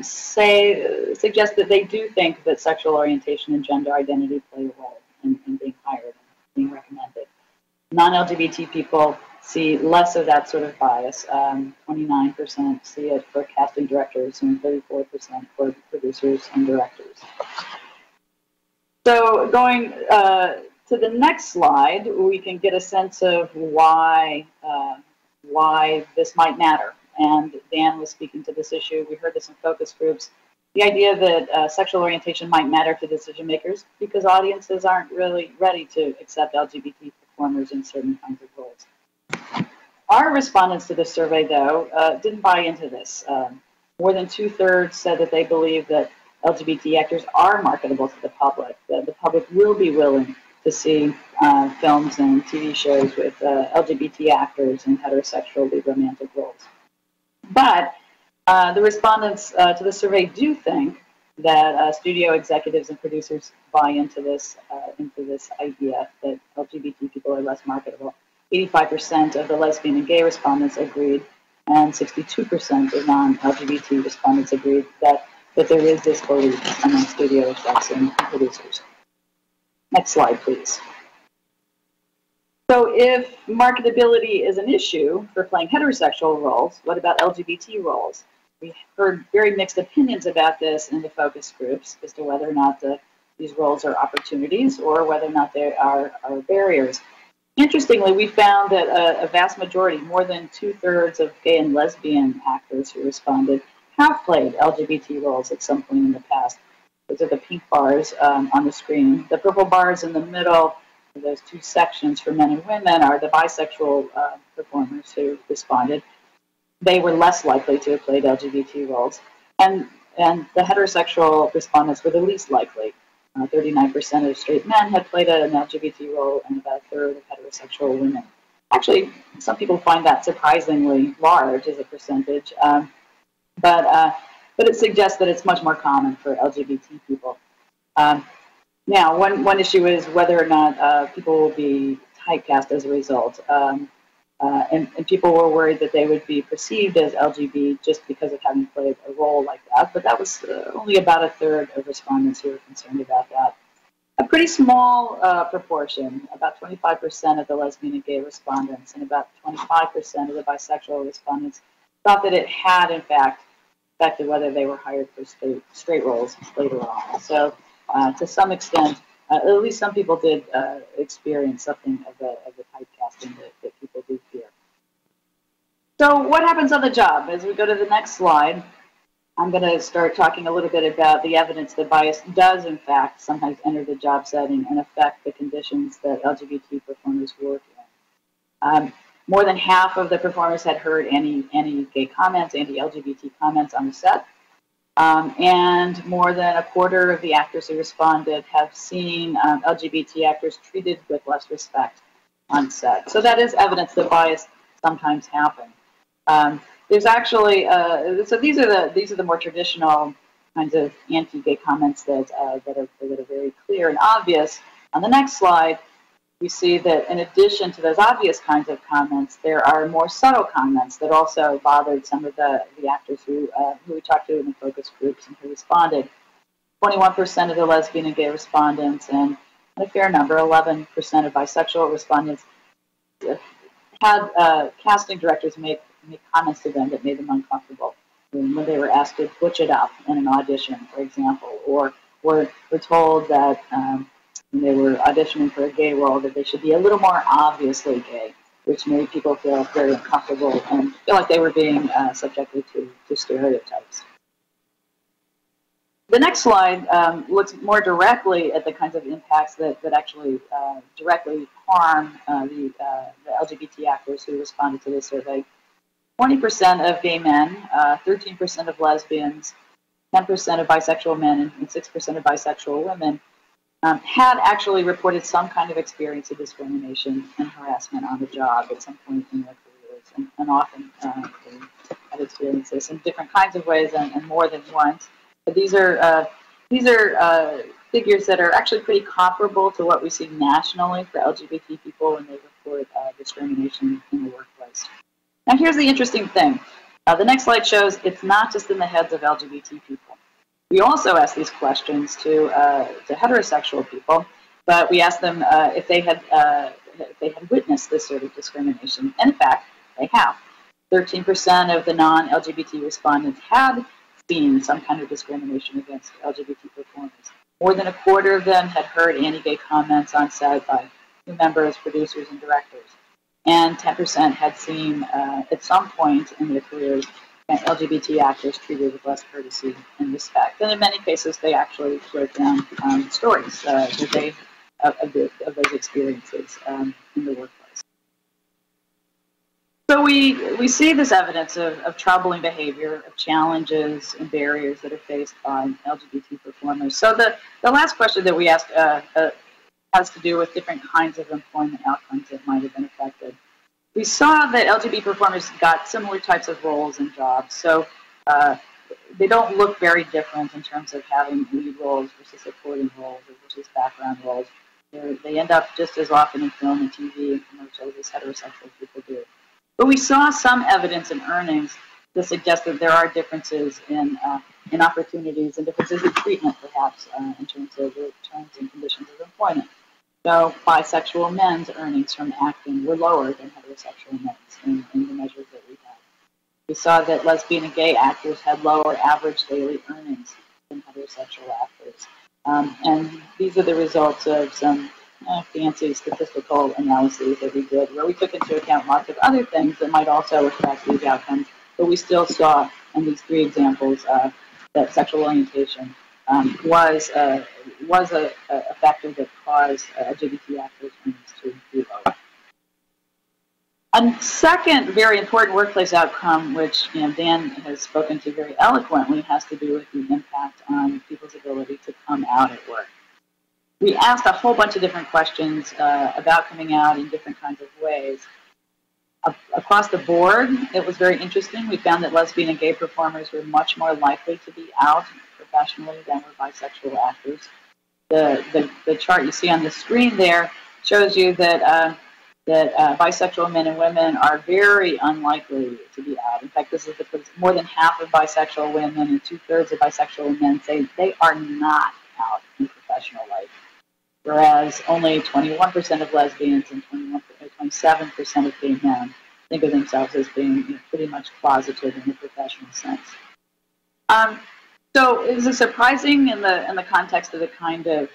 suggest that they do think that sexual orientation and gender identity play a role in being hired and being recommended. Non-LGBT people see less of that sort of bias. 29% see it for casting directors and 34% for producers and directors. So going to the next slide, we can get a sense of why this might matter. And Dan was speaking to this issue. We heard this in focus groups. The idea that sexual orientation might matter to decision makers because audiences aren't really ready to accept LGBT performers in certain kinds of roles. Our respondents to this survey, though, didn't buy into this. More than 2/3 said that they believe that LGBT actors are marketable to the public, that the public will be willing to see films and TV shows with LGBT actors in heterosexually romantic roles. But the respondents to the survey do think that studio executives and producers buy into this idea that LGBT people are less marketable. 85% of the lesbian and gay respondents agreed, and 62% of non-LGBT respondents agreed that there is this belief among studio execs and producers. Next slide, please. So if marketability is an issue for playing heterosexual roles, what about LGBT roles? We heard very mixed opinions about this in the focus groups as to whether or not these roles are opportunities or whether or not they are barriers. Interestingly, we found that a vast majority, more than 2/3 of gay and lesbian actors who responded, have played LGBT roles at some point in the past. Those are the pink bars on the screen. The purple bars in the middle, those two sections for men and women, are the bisexual performers who responded. They were less likely to have played LGBT roles. And the heterosexual respondents were the least likely. 39% of straight men had played an LGBT role and about 1/3 of heterosexual women. Actually, some people find that surprisingly large as a percentage. But it suggests that it's much more common for LGBT people. Now, one issue is whether or not people will be typecast as a result. And people were worried that they would be perceived as LGBT just because of having played a role like that. But that was only about 1/3 of respondents who were concerned about that. A pretty small proportion, about 25% of the lesbian and gay respondents and about 25% of the bisexual respondents thought that it had, in fact, affected whether they were hired for straight roles later on. So to some extent, at least some people did experience something of the typecasting that people do fear. So what happens on the job? As we go to the next slide, I'm going to start talking a little bit about the evidence that bias does, in fact, sometimes enter the job setting and affect the conditions that LGBT performers work in. More than half of the performers had heard any gay comments, anti-LGBT comments on the set. And more than a quarter of the actors who responded have seen LGBT actors treated with less respect on set. So that is evidence that bias sometimes happens. There's actually so these are the more traditional kinds of anti-gay comments that are very clear and obvious. On the next slide, we see that in addition to those obvious kinds of comments, there are more subtle comments that also bothered some of the actors who we talked to in the focus groups and who responded. 21% of the lesbian and gay respondents and a fair number, 11% of bisexual respondents, had casting directors make comments to them that made them uncomfortable. When they were asked to butch it up in an audition, for example, or were told that when they were auditioning for a gay role that they should be a little more obviously gay, which made people feel very uncomfortable and feel like they were being subjected to stereotypes. The next slide looks more directly at the kinds of impacts that actually directly harm the LGBT actors who responded to the survey. 20% of gay men, 13% of lesbians, 10% of bisexual men, and 6% of bisexual women had actually reported some kind of experience of discrimination and harassment on the job at some point in their careers, and often they had experienced this in different kinds of ways and more than once. But these are figures that are actually pretty comparable to what we see nationally for LGBT people when they report discrimination in the workplace. Now here's the interesting thing. The next slide shows it's not just in the heads of LGBT people. We also ask these questions to heterosexual people, but we ask them if they had witnessed this sort of discrimination. And in fact, they have. 13% of the non-LGBT respondents had seen some kind of discrimination against LGBT performers. More than a quarter of them had heard anti-gay comments on set by crew members, producers, and directors. And 10% had seen, at some point in their careers, LGBT actors treated with less courtesy and respect. And in many cases, they actually wrote down stories of those experiences in the workplace. So we see this evidence of troubling behavior, of challenges and barriers that are faced by LGBT performers. So the last question that we asked has to do with different kinds of employment outcomes that might have been affected. We saw that LGBT performers got similar types of roles and jobs, so they don't look very different in terms of having lead roles versus supporting roles or versus background roles. They end up just as often in film and TV and commercials as heterosexual people do. But we saw some evidence in earnings to suggest that there are differences in opportunities and differences in treatment, perhaps, in terms of the terms and conditions of employment. So bisexual men's earnings from acting were lower than heterosexual men's in the measures that we had. We saw that lesbian and gay actors had lower average daily earnings than heterosexual actors. And these are the results of some fancy statistical analyses that we did, where we took into account lots of other things that might also affect these outcomes. But we still saw in these three examples that sexual orientation was a factor that caused LGBT actors' earnings to be low. A second very important workplace outcome, which Dan has spoken to very eloquently, has to do with the impact on people's ability to come out at work. We asked a whole bunch of different questions about coming out in different kinds of ways. Across the board, it was very interesting. We found that lesbian and gay performers were much more likely to be out professionally than were bisexual actors. The chart you see on the screen there shows you that bisexual men and women are very unlikely to be out. In fact, this is because more than half of bisexual women and 2/3 of bisexual men say they are not out in professional life, whereas only 21% of lesbians and 27% of gay men think of themselves as being pretty much closeted in the professional sense. So is it surprising in the context of the kind of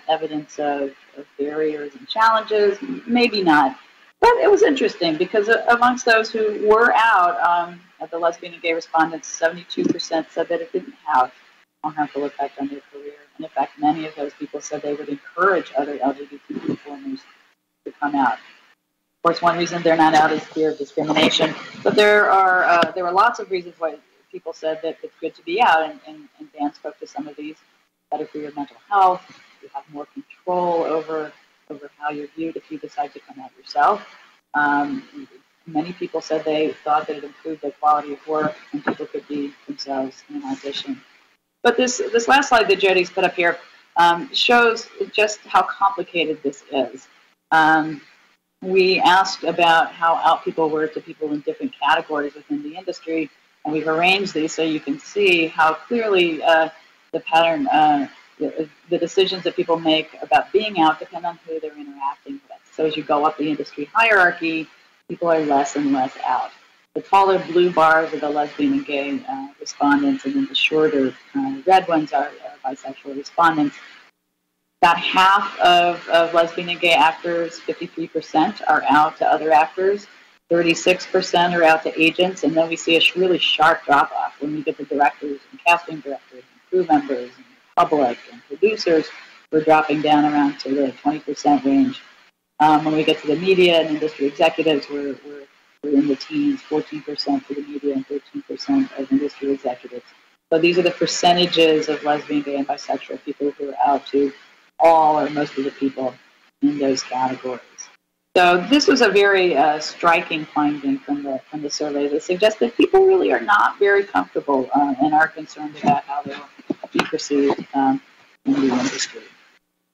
evidence of barriers and challenges? Maybe not. But it was interesting because amongst those who were out, the lesbian and gay respondents, 72% said that it didn't have a harmful effect on their career. And in fact, many of those people said they would encourage other LGBT performers to come out. Of course, one reason they're not out is fear of discrimination, but there were lots of reasons why people said that it's good to be out, and Dan spoke to some of these. Better for your mental health. You have more control over how you're viewed if you decide to come out yourself. Many people said they thought that it improved their quality of work and people could be themselves in an audition. But this last slide that Jody's put up here shows just how complicated this is. We asked about how out people were to people in different categories within the industry, and we've arranged these so you can see how clearly the pattern, the decisions that people make about being out depend on who they're interacting with. So as you go up the industry hierarchy, people are less and less out. The taller blue bars are the lesbian and gay respondents, and then the shorter red ones are bisexual respondents. About half of lesbian and gay actors, 53%, are out to other actors. 36% are out to agents, and then we see a really sharp drop-off when we get the directors and casting directors and crew members and the public and producers. We're dropping down around to the 20% range. When we get to the media and industry executives, we're in the teens, 14% for the media and 13% of industry executives. So these are the percentages of lesbian, gay, and bisexual people who are out to all or most of the people in those categories. So this was a very striking finding from the survey that suggests that people really are not very comfortable and are concerned about how they will be perceived in the industry.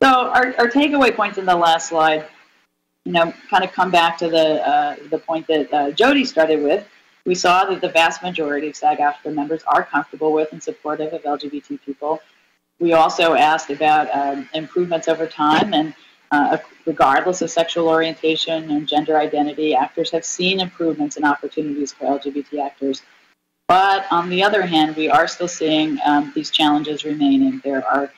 So our takeaway points in the last slide, kind of come back to the point that Jody started with. We saw that the vast majority of SAG-AFTRA members are comfortable with and supportive of LGBT people. We also asked about improvements over time, and regardless of sexual orientation and gender identity, actors have seen improvements in opportunities for LGBT actors. But on the other hand, we are still seeing these challenges remaining. There are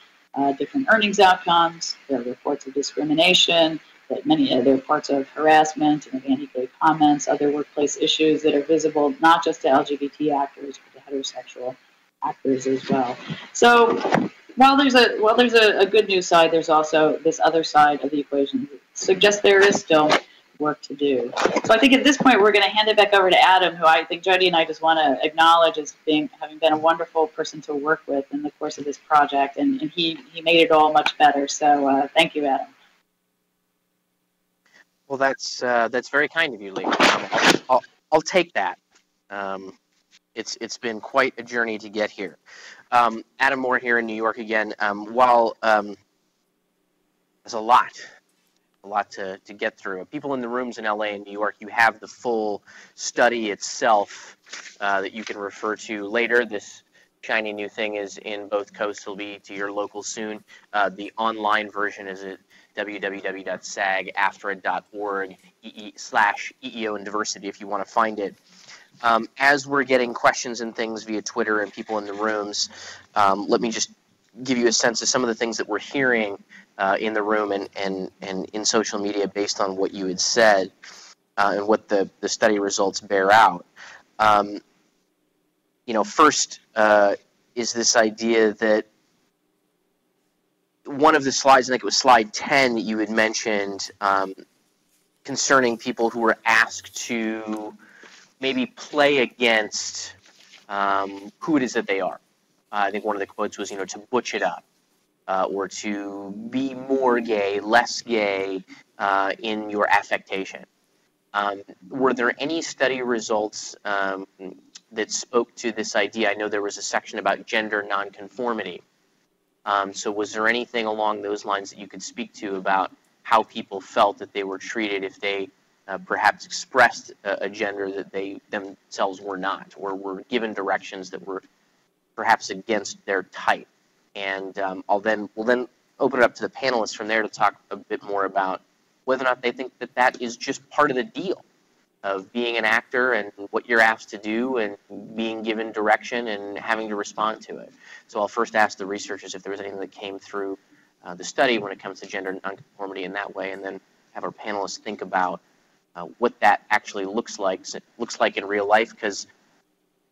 different earnings outcomes, there are reports of discrimination, there are reports of harassment and of anti-gay comments, other workplace issues that are visible not just to LGBT actors, but to heterosexual actors as well. So while there's a good news side, there's also this other side of the equation that suggests there is still work to do. So I think at this point we're going to hand it back over to Adam, who I think Jody and I just want to acknowledge as having been a wonderful person to work with in the course of this project, and he made it all much better. So thank you, Adam. Well, that's very kind of you, Lee. I'll take that. It's been quite a journey to get here. Adam Moore here in New York again. While there's a lot to get through. People in the rooms in LA and New York, you have the full study itself that you can refer to later. This shiny new thing is in both coasts. It'll be to your local soon. The online version is at www.sagaftra.org/EEO and diversity if you want to find it. As we're getting questions and things via Twitter and people in the rooms, let me just give you a sense of some of the things that we're hearing in the room and in social media based on what you had said and what the study results bear out. First is this idea that one of the slides, I think it was slide 10 that you had mentioned, concerning people who were asked to maybe play against who it is that they are. I think one of the quotes was, to butch it up or to be more gay, less gay in your affectation. Were there any study results that spoke to this idea? I know there was a section about gender nonconformity. So was there anything along those lines that you could speak to about how people felt that they were treated if they perhaps expressed a gender that they themselves were not, or were given directions that were perhaps against their type? And we'll then open it up to the panelists from there to talk a bit more about whether or not they think that that is just part of the deal of being an actor and what you're asked to do and being given direction and having to respond to it. So I'll first ask the researchers if there was anything that came through the study when it comes to gender nonconformity in that way, and then have our panelists think about what that actually looks like in real life, because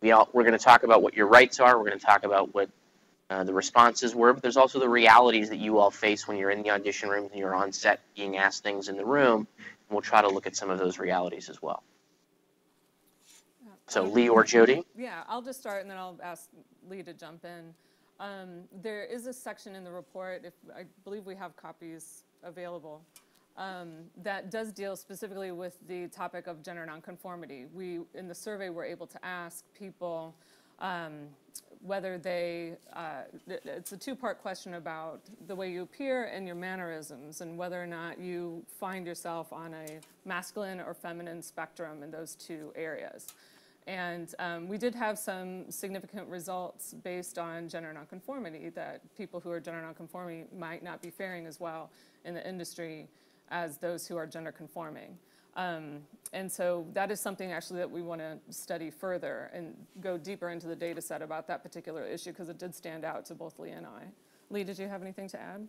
we're going to talk about what your rights are, we're going to talk about what the responses were, but there's also the realities that you all face when you're in the audition rooms and you're on set being asked things in the room, and we'll try to look at some of those realities as well. So Lee or Jody? Yeah, I'll just start and then I'll ask Lee to jump in. There is a section in the report, I believe we have copies available, that does deal specifically with the topic of gender nonconformity. We, in the survey, were able to ask people whether they, it's a two-part question about the way you appear and your mannerisms and whether or not you find yourself on a masculine or feminine spectrum in those two areas. And we did have some significant results based on gender nonconformity, that people who are gender nonconforming might not be faring as well in the industry as those who are gender conforming. And so that is something actually that we want to study further and go deeper into the data set about that particular issue, because it did stand out to both Lee and I. Lee, did you have anything to add?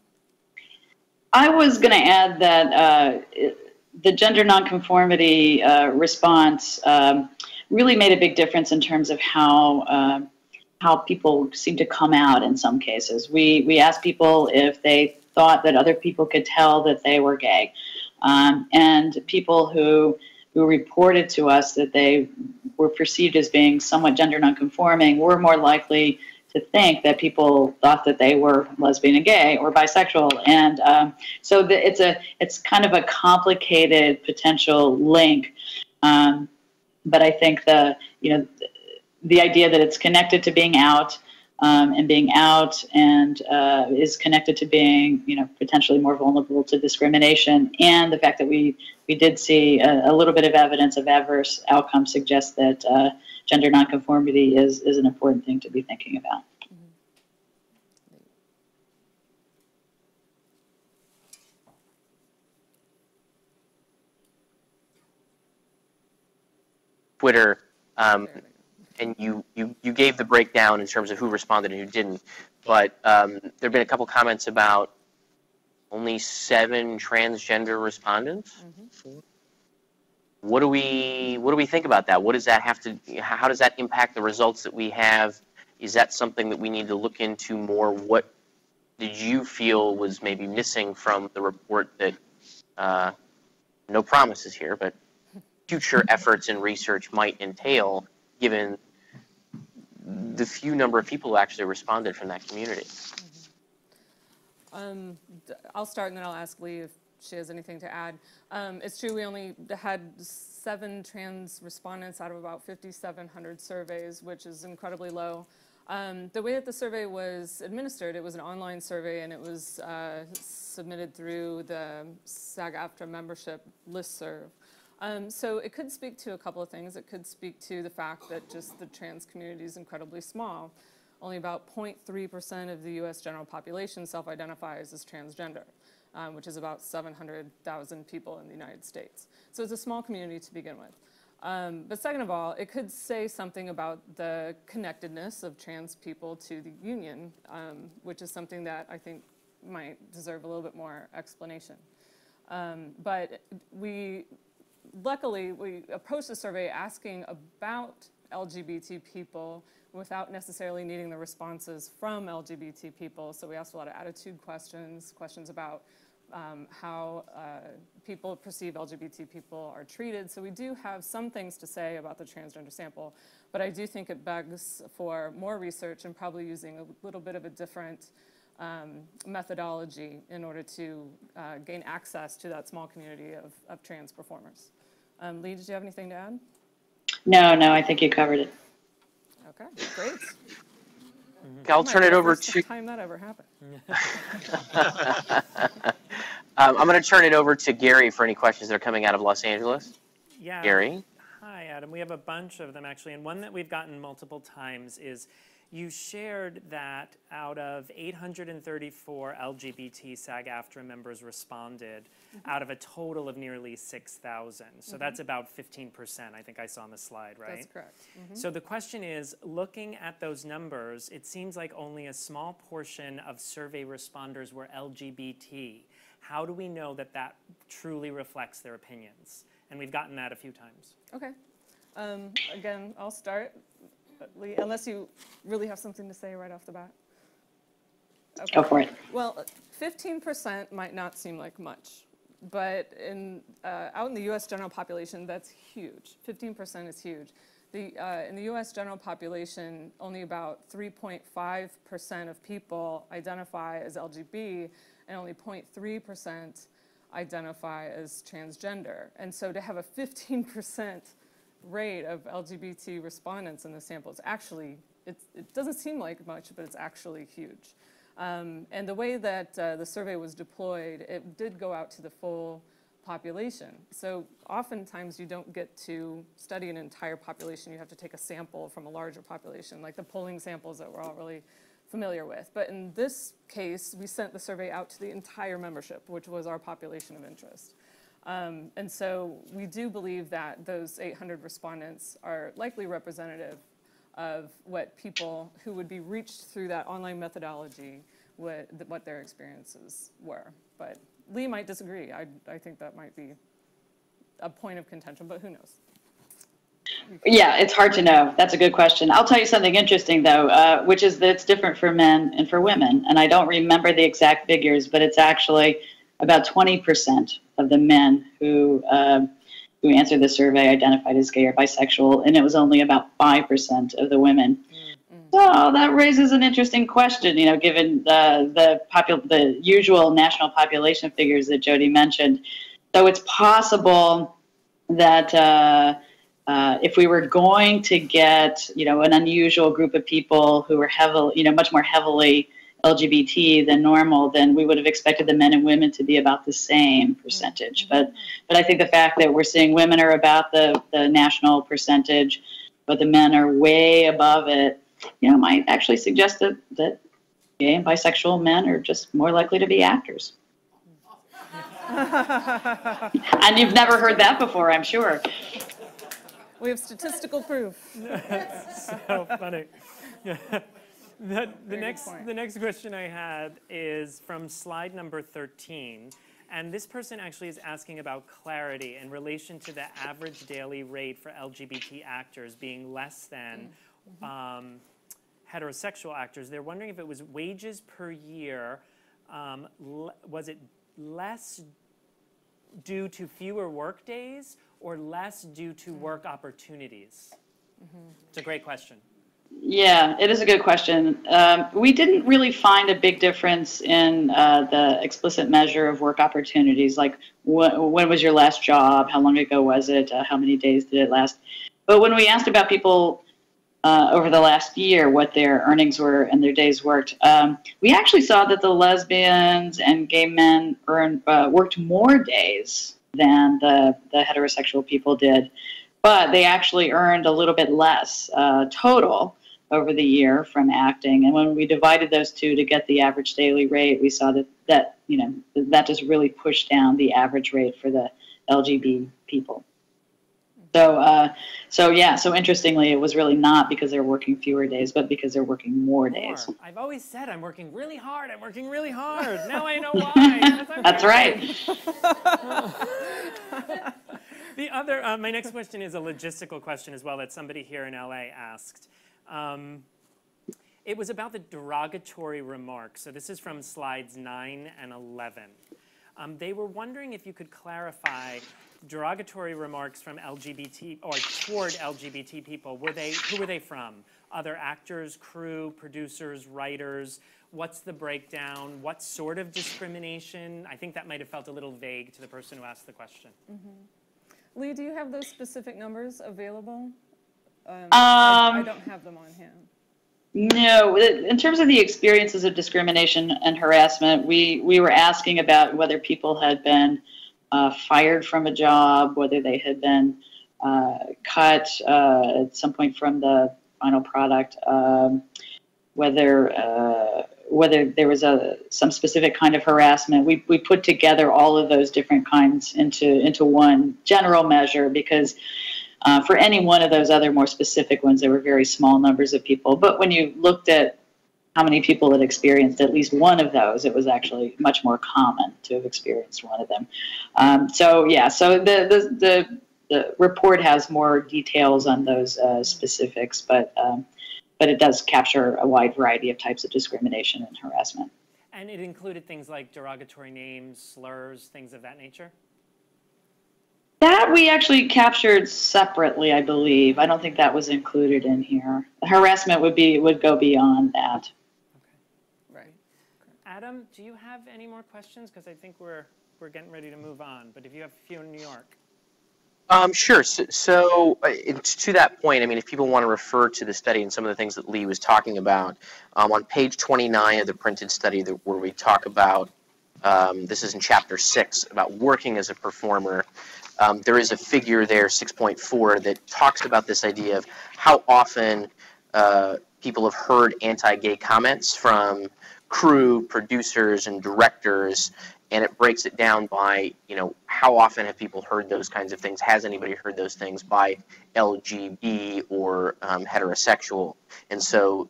I was going to add that the gender nonconformity response really made a big difference in terms of how people seem to come out in some cases. We asked people if they thought that other people could tell that they were gay. And people who reported to us that they were perceived as being somewhat gender nonconforming were more likely to think that people thought that they were lesbian and gay or bisexual. And so it's kind of a complicated potential link. But I think the idea that it's connected to being out and being out and is connected to being potentially more vulnerable to discrimination, and the fact that we did see a little bit of evidence of adverse outcomes suggests that gender nonconformity is an important thing to be thinking about. Twitter, and you gave the breakdown in terms of who responded and who didn't, but there have been a couple comments about only 7 transgender respondents. Mm-hmm. What do we think about that? What does that have to? How does that impact the results that we have? Is that something that we need to look into more? What did you feel was maybe missing from the report that, no promises here, but future efforts and research might entail, given the few number of people who actually responded from that community? Mm-hmm. I'll start and then I'll ask Lee if she has anything to add. It's true we only had 7 trans respondents out of about 5,700 surveys, which is incredibly low. The way that the survey was administered, it was an online survey and it was submitted through the SAG-AFTRA membership listserv. So it could speak to a couple of things. It could speak to the fact that just the trans community is incredibly small. Only about 0.3% of the U.S. general population self-identifies as transgender, which is about 700,000 people in the United States. So it's a small community to begin with. But second of all, it could say something about the connectedness of trans people to the union, which is something that I think might deserve a little bit more explanation. But luckily, we approached the survey asking about LGBT people without necessarily needing the responses from LGBT people. So we asked a lot of attitude questions about how people perceive LGBT people are treated. So we do have some things to say about the transgender sample, but I do think it begs for more research and probably using a little bit of a different methodology in order to gain access to that small community of trans performers. Lee, did you have anything to add? No, I think you covered it. Okay, great. I'll turn it over to... Time that ever happened. I'm going to turn it over to Gary for any questions that are coming out of Los Angeles. Yeah. Gary? Hi, Adam. We have a bunch of them, actually, and one that we've gotten multiple times is you shared that out of 834 LGBT SAG-AFTRA members responded out of a total of nearly 6,000. So that's about 15%, I think I saw on the slide, right? That's correct. So the question is, looking at those numbers, it seems like only a small portion of survey responders were LGBT. How do we know that that truly reflects their opinions? And we've gotten that a few times. Okay. Again, I'll start. Lee, unless you really have something to say right off the bat. Okay. Go for it. Well, 15% might not seem like much, but out in the U.S. general population, that's huge. 15% is huge. In the U.S. general population, only about 3.5% of people identify as LGB, and only 0.3% identify as transgender. And so to have a 15% rate of LGBT respondents in the sample is actually, it doesn't seem like much, but it's actually huge. And the way that the survey was deployed, it did go out to the full population. So oftentimes you don't get to study an entire population. You have to take a sample from a larger population, like the polling samples that we're all really familiar with. But in this case, we sent the survey out to the entire membership, which was our population of interest. And so we do believe that those 800 respondents are likely representative of what people who would be reached through that online methodology, what their experiences were. But Lee might disagree. I think that might be a point of contention, but who knows? Yeah, it's hard to know. That's a good question. I'll tell you something interesting, though, which is that it's different for men and for women. And I don't remember the exact figures, but it's actually about 20% of the men who answered the survey identified as gay or bisexual, and it was only about 5% of the women. So that raises an interesting question, you know, given the usual national population figures that Jody mentioned. So it's possible that if we were going to get, you know, an unusual group of people who were heavily, you know, much more heavily LGBT than normal, then we would have expected the men and women to be about the same percentage. But I think the fact that we're seeing women are about the national percentage, but the men are way above it, you know, might actually suggest that gay and bisexual men are just more likely to be actors. And you've never heard that before, I'm sure. We have statistical proof. So funny. The next question I had is from slide number 13. And this person actually is asking about clarity in relation to the average daily rate for LGBT actors being less than heterosexual actors. They're wondering if it was wages per year, was it less due to fewer work days or less due to work opportunities? It's a great question. Yeah, it is a good question. We didn't really find a big difference in the explicit measure of work opportunities, like when was your last job, how long ago was it, how many days did it last. But when we asked about people over the last year, what their earnings were and their days worked, we actually saw that the lesbians and gay men worked more days than the heterosexual people did. But they actually earned a little bit less total over the year from acting. And when we divided those two to get the average daily rate, we saw that you know, that just really pushed down the average rate for the LGBT people. So interestingly, it was really not because they're working fewer days, but because they're working more days. I've always said I'm working really hard. I'm working really hard. Now I know why. That's right. The other, my next question is a logistical question as well that somebody here in LA asked. It was about the derogatory remarks. So this is from slides 9 and 11. They were wondering if you could clarify derogatory remarks from LGBT or toward LGBT people. Who were they from? Other actors, crew, producers, writers? What's the breakdown? What sort of discrimination? I think that might have felt a little vague to the person who asked the question. Lee, do you have those specific numbers available? I don't have them on hand. No, in terms of the experiences of discrimination and harassment, we were asking about whether people had been fired from a job, whether they had been cut at some point from the final product, whether there was some specific kind of harassment. We put together all of those different kinds into one general measure because for any one of those other more specific ones, there were very small numbers of people. But when you looked at how many people had experienced at least one of those, it was actually much more common to have experienced one of them. So the report has more details on those specifics, but it does capture a wide variety of types of discrimination and harassment. And it included things like derogatory names, slurs, things of that nature? That we actually captured separately, I believe. I don't think that was included in here. Harassment would go beyond that. Right. Adam, do you have any more questions? Because I think we're getting ready to move on. But if you have a few in New York. Sure. So to that point, I mean, if people want to refer to the study and some of the things that Lee was talking about, on page 29 of the printed study where we talk about, this is in chapter 6, about working as a performer, there is a figure there, 6.4, that talks about this idea of how often people have heard anti-gay comments from crew, producers, and directors, and it breaks it down by, how often have people heard those kinds of things? Has anybody heard those things by LGB or heterosexual? And so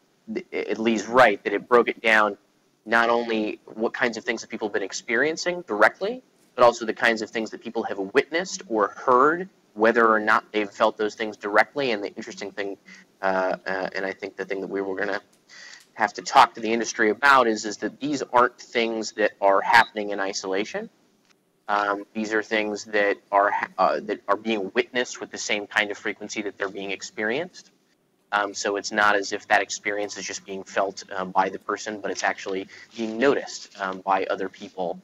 Lee's right that it broke it down not only what kinds of things that people have been experiencing directly, but also the kinds of things that people have witnessed or heard, whether or not they've felt those things directly. And the interesting thing, and I think the thing that we were going to have to talk to the industry about is that these aren't things that are happening in isolation. These are things that are being witnessed with the same kind of frequency that they're being experienced. So it's not as if that experience is just being felt by the person, but it's actually being noticed by other people,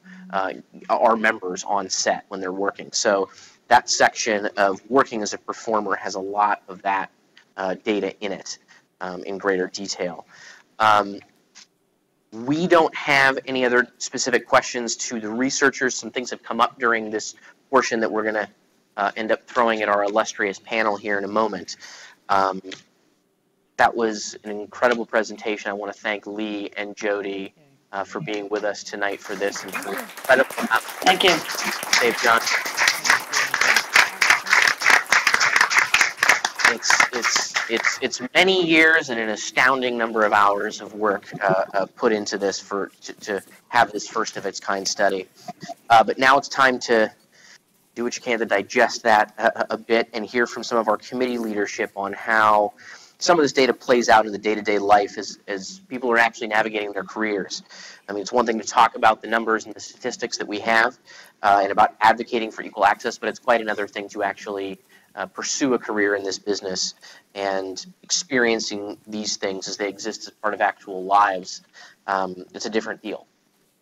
our members on set when they're working. So that section of working as a performer has a lot of that data in it in greater detail. We don't have any other specific questions to the researchers. Some things have come up during this portion that we're going to end up throwing at our illustrious panel here in a moment. That was an incredible presentation. I want to thank Lee and Jody for being with us tonight for this. And for Thank you. Dave John. It's many years and an astounding number of hours of work put into this to have this first of its kind study. But now it's time to do what you can to digest that a bit and hear from some of our committee leadership on how some of this data plays out in the day-to-day life as people are actually navigating their careers. I mean, it's one thing to talk about the numbers and the statistics that we have and about advocating for equal access, but it's quite another thing to actually pursue a career in this business and experiencing these things as they exist as part of actual lives. It's a different deal.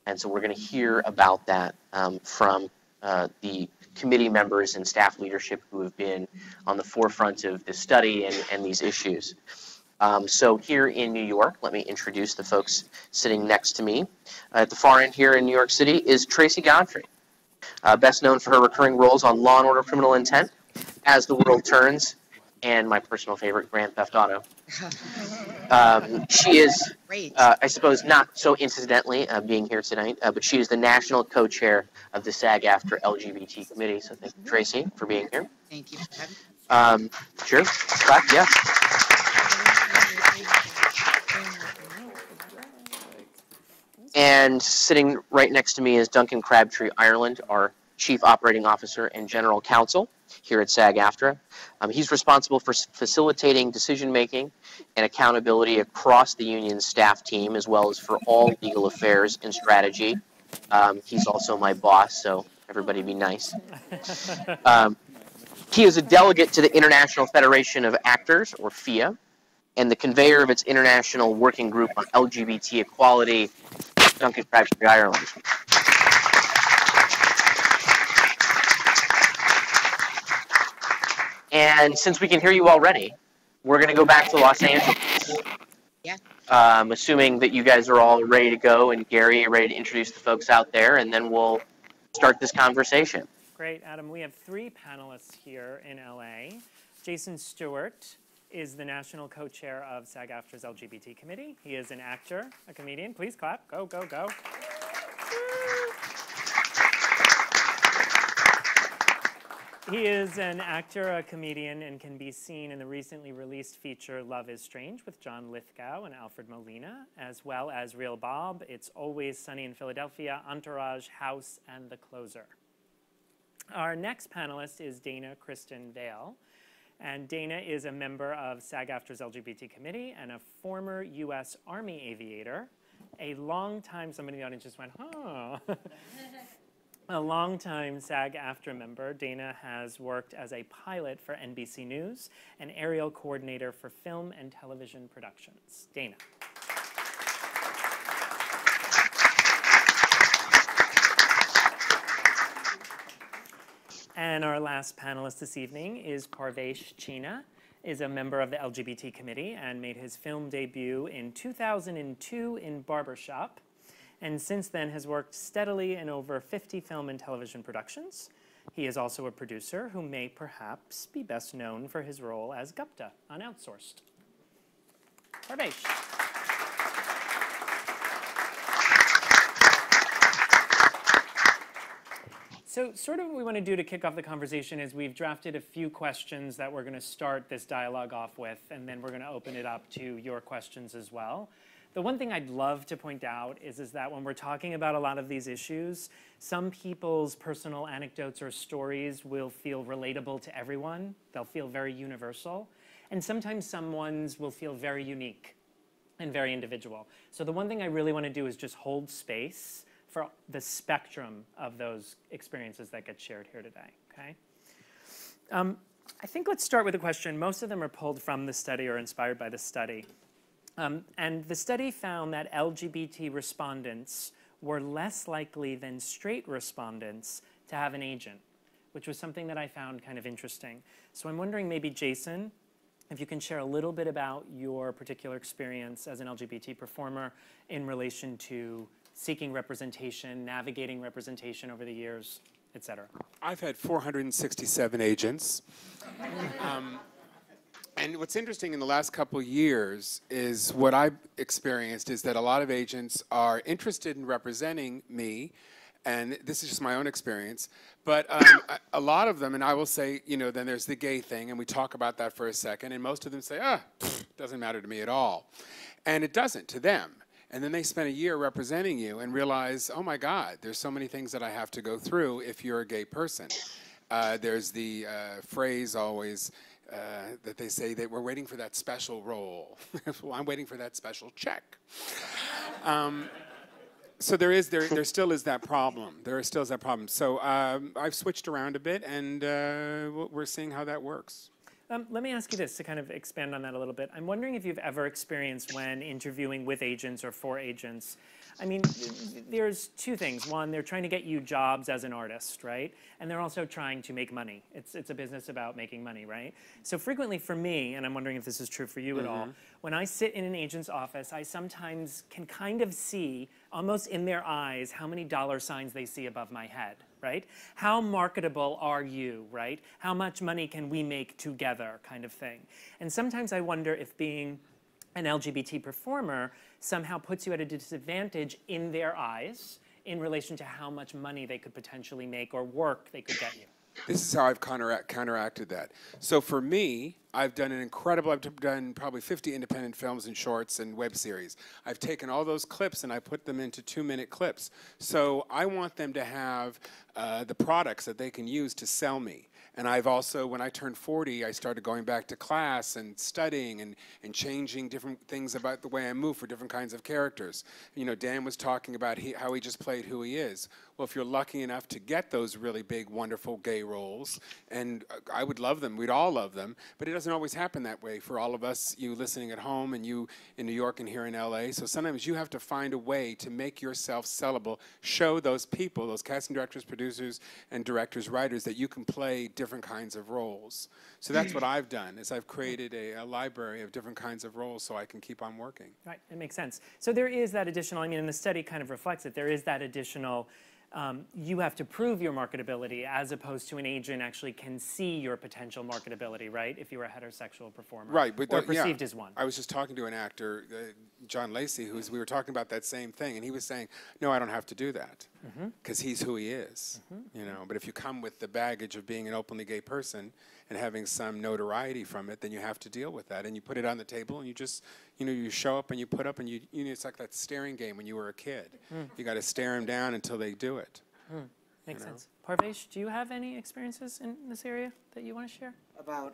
And so we're going to hear about that from the committee members and staff leadership who have been on the forefront of this study and these issues. So here in New York, let me introduce the folks sitting next to me. At the far end here in New York City is Traci Godfrey, best known for her recurring roles on Law & Order: Criminal Intent, As the World Turns, and my personal favorite, Grand Theft Auto. She is, I suppose, not so incidentally being here tonight, but she is the national co-chair of the SAG-AFTRA LGBT Committee. So thank you, Traci, for being here. Thank you for having me. Sure. Clap, yeah. And sitting right next to me is Duncan Crabtree-Ireland, our Chief Operating Officer and General Counsel here at SAG-AFTRA. He's responsible for facilitating decision-making and accountability across the union's staff team, as well as for all legal affairs and strategy. He's also my boss, so everybody be nice. He is a delegate to the International Federation of Actors, or FIA, and the conveyor of its international working group on LGBT equality, Duncan Crabtree-Ireland. And since we can hear you already, we're going to go back to Los Angeles. Yeah. Assuming that you guys are all ready to go, and Gary, ready to introduce the folks out there, and then we'll start this conversation. Great, Adam. We have 3 panelists here in LA. Jason Stuart is the national co-chair of SAG-AFTRA's LGBT Committee. He is an actor, a comedian. Please clap. Go, go, go. He is an actor, a comedian, and can be seen in the recently released feature Love is Strange with John Lithgow and Alfred Molina, as well as Real Bob, It's Always Sunny in Philadelphia, Entourage, House, and The Closer. Our next panelist is Dana Kristen Vahle, and Dana is a member of SAG-AFTRA's LGBT Committee and a former U.S. Army aviator, a long time, somebody in the audience just went, huh. A longtime SAG-AFTRA member, Dana has worked as a pilot for NBC News and aerial coordinator for film and television productions. Dana. And our last panelist this evening is Parvesh China, is a member of the LGBT Committee and made his film debut in 2002 in Barbershop, and since then has worked steadily in over 50 film and television productions. He is also a producer who may perhaps be best known for his role as Gupta on Outsourced. Parvesh. So sort of what we want to do to kick off the conversation is we've drafted a few questions that we're going to start this dialogue off with, and then we're going to open it up to your questions as well. The one thing I'd love to point out is that when we're talking about a lot of these issues, some people's personal anecdotes or stories will feel relatable to everyone. They'll feel very universal. And sometimes someone's will feel very unique and very individual. So the one thing I really want to do is just hold space for the spectrum of those experiences that get shared here today, okay? I think let's start with a question. Most of them are pulled from the study or inspired by the study. And the study found that LGBT respondents were less likely than straight respondents to have an agent, which was something that I found kind of interesting. So I'm wondering maybe, Jason, if you can share a little bit about your particular experience as an LGBT performer in relation to seeking representation, navigating representation over the years, et cetera. I've had 467 agents. And what's interesting in the last couple of years is what I've experienced is that a lot of agents are interested in representing me, and this is just my own experience, but a lot of them, and I will say, you know, then there's the gay thing, and we talk about that for a second, and most of them say, doesn't matter to me at all. And it doesn't to them. And then they spend a year representing you and realize, oh my God, there's so many things that I have to go through if you're a gay person. There's the phrase always that they say that we're waiting for that special role. Well, I'm waiting for that special check. So there still is that problem. There still is that problem. So I've switched around a bit, and we're seeing how that works. Let me ask you this to kind of expand on that a little bit. I'm wondering if you've ever experienced when interviewing with agents or for agents, I mean, there's two things. One, they're trying to get you jobs as an artist, right? And they're also trying to make money. It's a business about making money, right? So frequently for me, and I'm wondering if this is true for you at all, when I sit in an agent's office, I sometimes can kind of see, almost in their eyes, how many dollar signs they see above my head, right? How marketable are you, right? How much money can we make together, kind of thing. And sometimes I wonder if being an LGBT performer somehow puts you at a disadvantage in their eyes in relation to how much money they could potentially make or work they could get you. This is how I've counteracted that. So for me, I've done probably 50 independent films and shorts and web series. I've taken all those clips and I put them into 2-minute clips. So I want them to have the products that they can use to sell me. And I've also, when I turned 40, I started going back to class and studying and changing different things about the way I move for different kinds of characters. You know, Dan was talking about how he just played who he is. Well, if you're lucky enough to get those really big, wonderful gay roles, and I would love them, we'd all love them, but it doesn't always happen that way for all of us, you listening at home and you in New York and here in LA. So sometimes you have to find a way to make yourself sellable, show those people, those casting directors, producers, and directors, writers, that you can play different kinds of roles. So that's what I've done, is I've created a library of different kinds of roles so I can keep on working. Right, it makes sense. So there is that additional, I mean, and the study kind of reflects it, there is that additional, you have to prove your marketability as opposed to an agent actually can see your potential marketability, right, if you're a heterosexual performer. Right, but or perceived as one. I was just talking to an actor, John Lacey, we were talking about that same thing, and he was saying, no, I don't have to do that, because he's who he is, you know. But if you come with the baggage of being an openly gay person and having some notoriety from it, then you have to deal with that, and you put it on the table, and you just, you know, you show up and you put up, and you know, it's like that staring game when you were a kid. You got to stare them down until they do it. Makes sense. Parvesh, do you have any experiences in this area that you want to share? About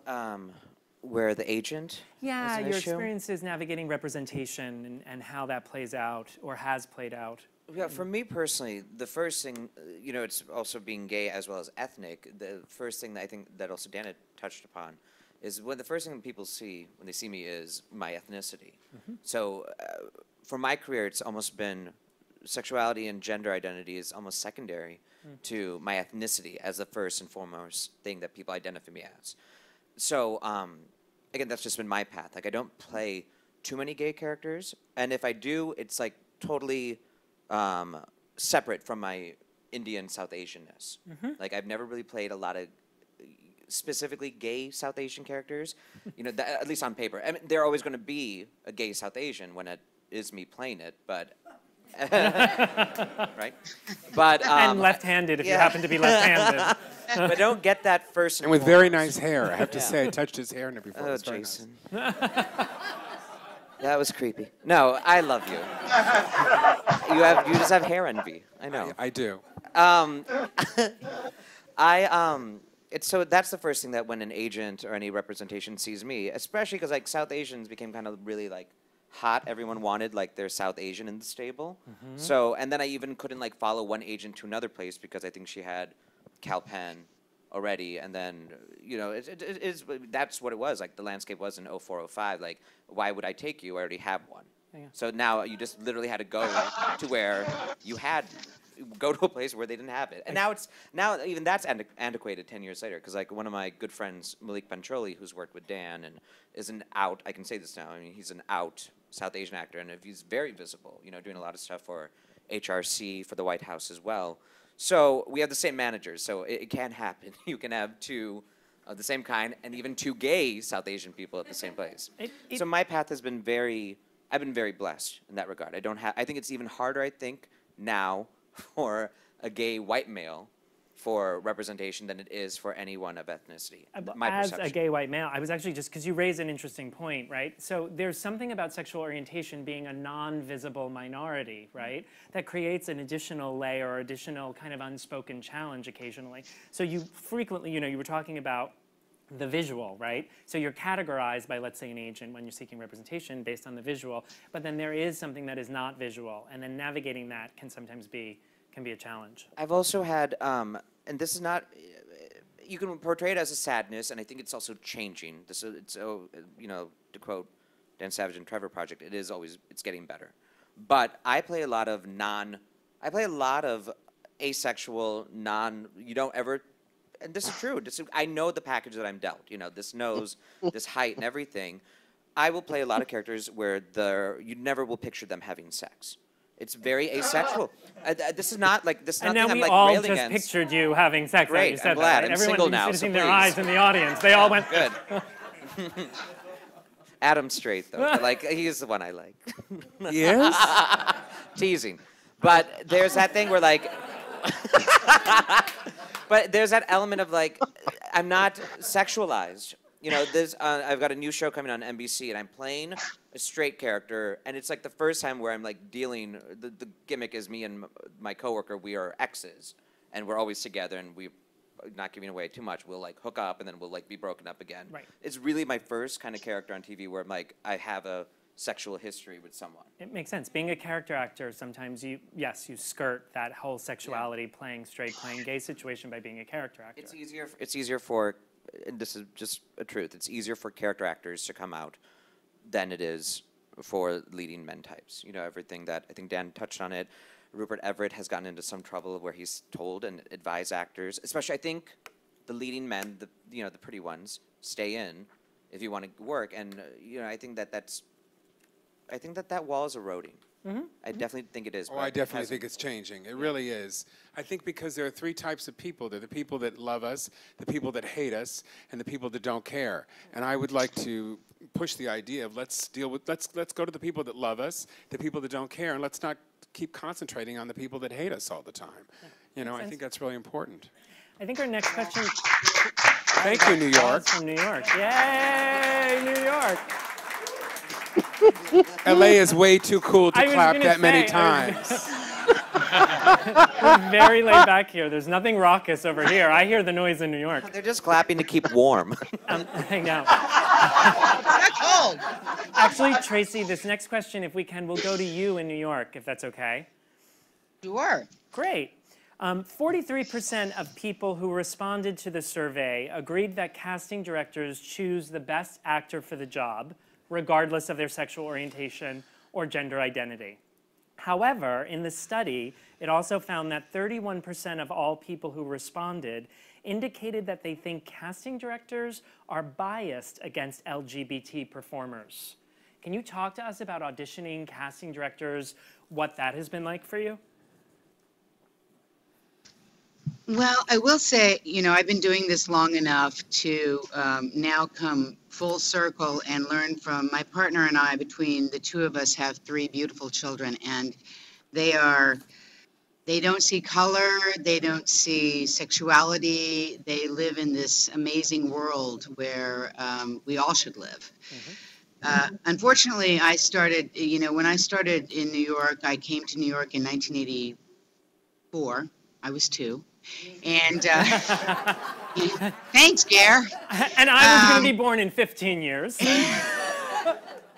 where the agent Yeah, is an your issue? experiences navigating representation and how that plays out or has played out Yeah, for me personally, the first thing, you know, it's also being gay as well as ethnic. The first thing that I think that also Dan had touched upon is when the first thing people see when they see me is my ethnicity. So for my career, it's almost been sexuality and gender identity is almost secondary to my ethnicity as the first and foremost thing that people identify me as. So again, that's just been my path. Like I don't play too many gay characters, and if I do, it's like totally separate from my Indian South Asianness. Like I've never really played a lot of specifically gay South Asian characters, you know, at least on paper. I mean, they're always going to be a gay South Asian when it is me playing it, but right? But and left-handed if you happen to be left-handed. But don't get that first. And with very nice hair, I have to say, I touched his hair in it before. Oh, Jason. That was creepy. No, I love you. You just have hair envy. I know. I do. So that's the first thing that when an agent or any representation sees me, especially because like South Asians became kind of really like hot. Everyone wanted like their South Asian in the stable. So, and then I even couldn't like follow one agent to another place because I think she had Cal Penn already, and then you know that's what it was. Like the landscape was in 0405. Like why would I take you? I already have one. So now you just literally had to go to where you had go to a place where they didn't have it, and now even that's antiquated 10 years later. Because like one of my good friends Malik Pancholi, who's worked with Dan and is an out, I can say this now. I mean he's an out South Asian actor, and he's very visible. You know, doing a lot of stuff for HRC, for the White House as well. So we have the same managers, so it can happen. You can have two of the same kind, and even two gay South Asian people at the same place. So my path has been I've been very blessed in that regard. I think it's even harder, I think, now for a gay white male for representation than it is for anyone of ethnicity. As a gay white male, I was actually just, because you raised an interesting point, right? So there's something about sexual orientation being a non-visible minority, right? That creates an additional layer or additional kind of unspoken challenge occasionally. So you frequently, you know, you were talking about the visual, right? So you're categorized by, let's say, an agent when you're seeking representation based on the visual, but then there is something that is not visual, and then navigating that can sometimes be a challenge. I've also had, and this is not, you can portray it as a sadness, and I think it's also changing. You know, to quote Dan Savage and Trevor Project, it's getting better. But I play a lot of asexual, you don't ever, and this is true, I know the package that I'm dealt, you know, this nose, this height and everything. I will play a lot of characters where you never will picture them having sex. It's very asexual. This is not like this. And now we all just pictured you having sex. Great, you said I'm glad. That, right? I'm single now, Everyone so their eyes in the audience. They all went good. Adam's straight though. But, like he's the one I like. Yes. Teasing, but there's that thing where like. But there's that element of like, I'm not sexualized. You know, I've got a new show coming on NBC, and I'm playing a straight character, and it's like the first time where I'm like dealing. The gimmick is me and my coworker. We are exes, and we're always together, and we're not giving away too much. We'll like hook up, and then we'll like be broken up again. Right. It's really my first kind of character on TV where I'm like I have a sexual history with someone. It makes sense. Being a character actor, sometimes you skirt that whole sexuality, playing straight, playing gay situation by being a character actor. It's easier for, and this is just a truth, it's easier for character actors to come out than it is for leading men types. You know, everything that, I think Dan touched on it, Rupert Everett has gotten into some trouble where he's told and advised actors, especially I think the leading men, the pretty ones, stay in if you want to work, and you know, I think that wall is eroding. I definitely think it is. Oh, I definitely think it's changing. It really is. I think because there are three types of people. There are the people that love us, the people that hate us, and the people that don't care. And I would like to push the idea of let's go to the people that love us, the people that don't care, and let's not keep concentrating on the people that hate us all the time. You know, I think that's really important. I think our next question. Thank you, New York. From New York. Yay, New York. LA is way too cool to clap that many times. We're very laid back here. There's nothing raucous over here. I hear the noise in New York. They're just clapping to keep warm. I know. Actually, Traci, this next question, if we can, will go to you in New York, if that's okay. Sure. Great. 43% of people who responded to the survey agreed that casting directors choose the best actor for the job, regardless of their sexual orientation or gender identity. However, in the study, it also found that 31% of all people who responded indicated that they think casting directors are biased against LGBT performers. Can you talk to us about auditioning casting directors, what that has been like for you? Well, I will say, you know, I've been doing this long enough to now come full circle and learn from my partner and I. Between the two of us have 3 beautiful children, and they don't see color, they don't see sexuality. They live in this amazing world where we all should live. Unfortunately, I started, you know, when I started in New York, I came to New York in 1984. I was 2. And thanks, Gare. And I was going to be born in 15 years.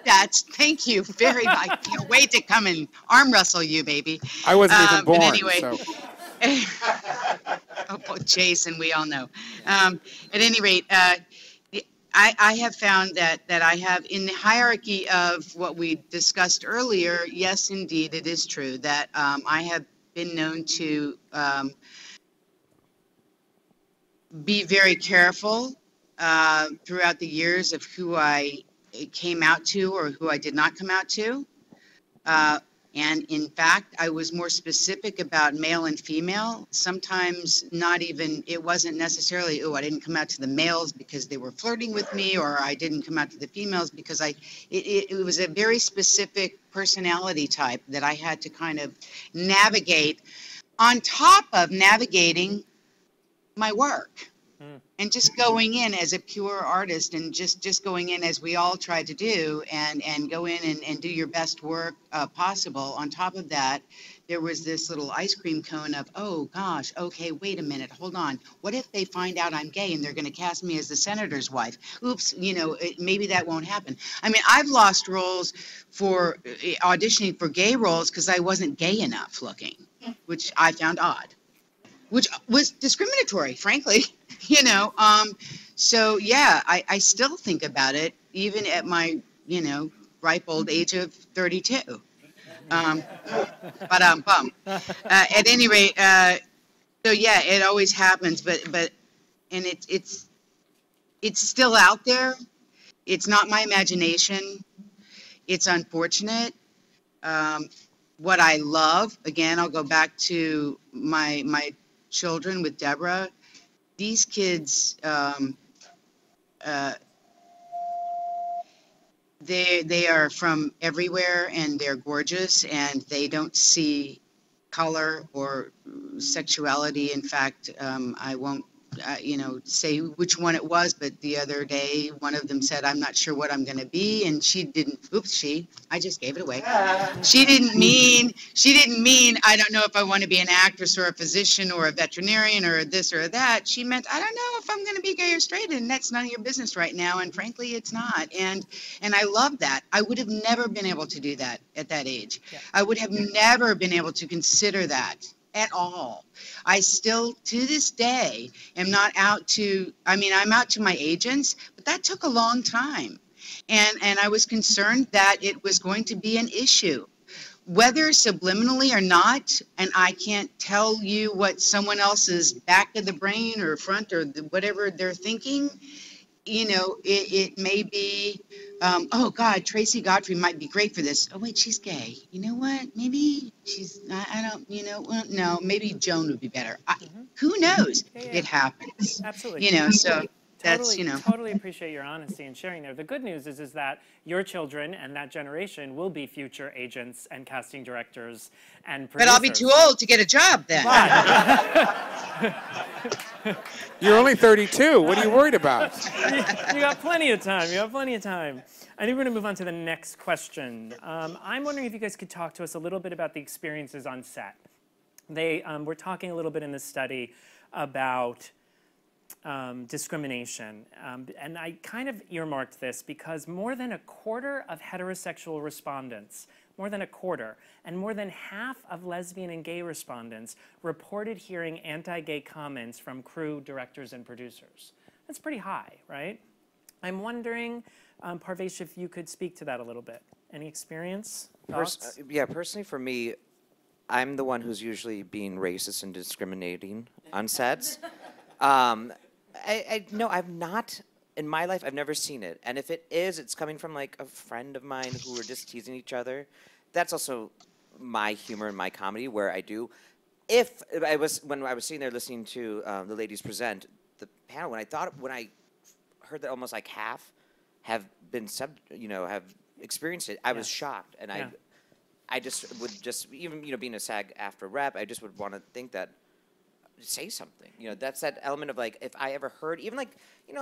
Thank you very much. I can't wait to come and arm wrestle you, baby. I wasn't even born. But anyway, so. Oh, Jason, we all know. At any rate, I have found that I have, in the hierarchy of what we discussed earlier, yes, indeed, it is true that I have been known to be very careful throughout the years of who I came out to or who I did not come out to. And in fact, I was more specific about male and female. Sometimes not even, it wasn't necessarily, oh, I didn't come out to the males because they were flirting with me, or I didn't come out to the females because it was a very specific personality type that I had to kind of navigate on top of navigating my work. And just going in as a pure artist and just going in as we all try to do and go in and do your best work possible. On top of that, there was this little ice cream cone of, oh gosh, okay, wait a minute, hold on. What if they find out I'm gay and they're going to cast me as the senator's wife? Oops, you know, maybe that won't happen. I mean, I've lost roles for auditioning for gay roles because I wasn't gay enough looking, which I found odd, which was discriminatory, frankly. You know, so yeah, I still think about it, even at my, you know, ripe old age of 32. At any rate, so yeah, it always happens, but and it's still out there. It's not my imagination. It's unfortunate. What I love, again, I'll go back to my children with Deborah. These kids, they are from everywhere, and they're gorgeous, and they don't see color or sexuality. In fact, I won't, you know, say which one it was, but the other day, one of them said, I'm not sure what I'm going to be, and she didn't, I just gave it away. She didn't mean, I don't know if I want to be an actress or a physician or a veterinarian or this or that. She meant, I don't know if I'm going to be gay or straight, and that's none of your business right now, and frankly, it's not. And I love that. I would have never been able to do that at that age. Yeah. I would have never been able to consider that at all. I still, to this day, am not out to, I mean, I'm out to my agents, but that took a long time. And I was concerned that it was going to be an issue. Whether subliminally or not, and I can't tell you what someone else's back of the brain or front or whatever they're thinking, you know, it may be, oh God, Traci Godfrey might be great for this. Oh wait, she's gay. You know what? Maybe she's, I don't, you know, well, no, maybe Joan would be better. Who knows? Yeah. It happens. Absolutely. You know, so that's, you know. Totally appreciate your honesty and sharing there. The good news is that your children and that generation will be future agents and casting directors and producers. But I'll be too old to get a job then. You're only 32. What are you worried about? You got plenty of time. You have plenty of time. I think we're going to move on to the next question. I'm wondering if you guys could talk to us a little bit about the experiences on set. We're talking a little bit in this study about discrimination. And I kind of earmarked this because more than a quarter of heterosexual respondents more than a quarter, and more than half of lesbian and gay respondents reported hearing anti-gay comments from crew, directors, and producers. That's pretty high, right? I'm wondering, Parvesh, if you could speak to that a little bit. Any experience? Thoughts? Yeah, personally for me, I'm the one who's usually being racist and discriminating on sets. No, I've not, in my life, I've never seen it. And if it is, it's coming from like a friend of mine who are just teasing each other. That's also my humor and my comedy, where I do. When I was sitting there listening to the ladies present the panel, when I heard that almost like half have been have experienced it, I was shocked, and I just would even being a SAG-AFTRA rep, I just would want to think that say something. That's that element of like, if I ever heard even like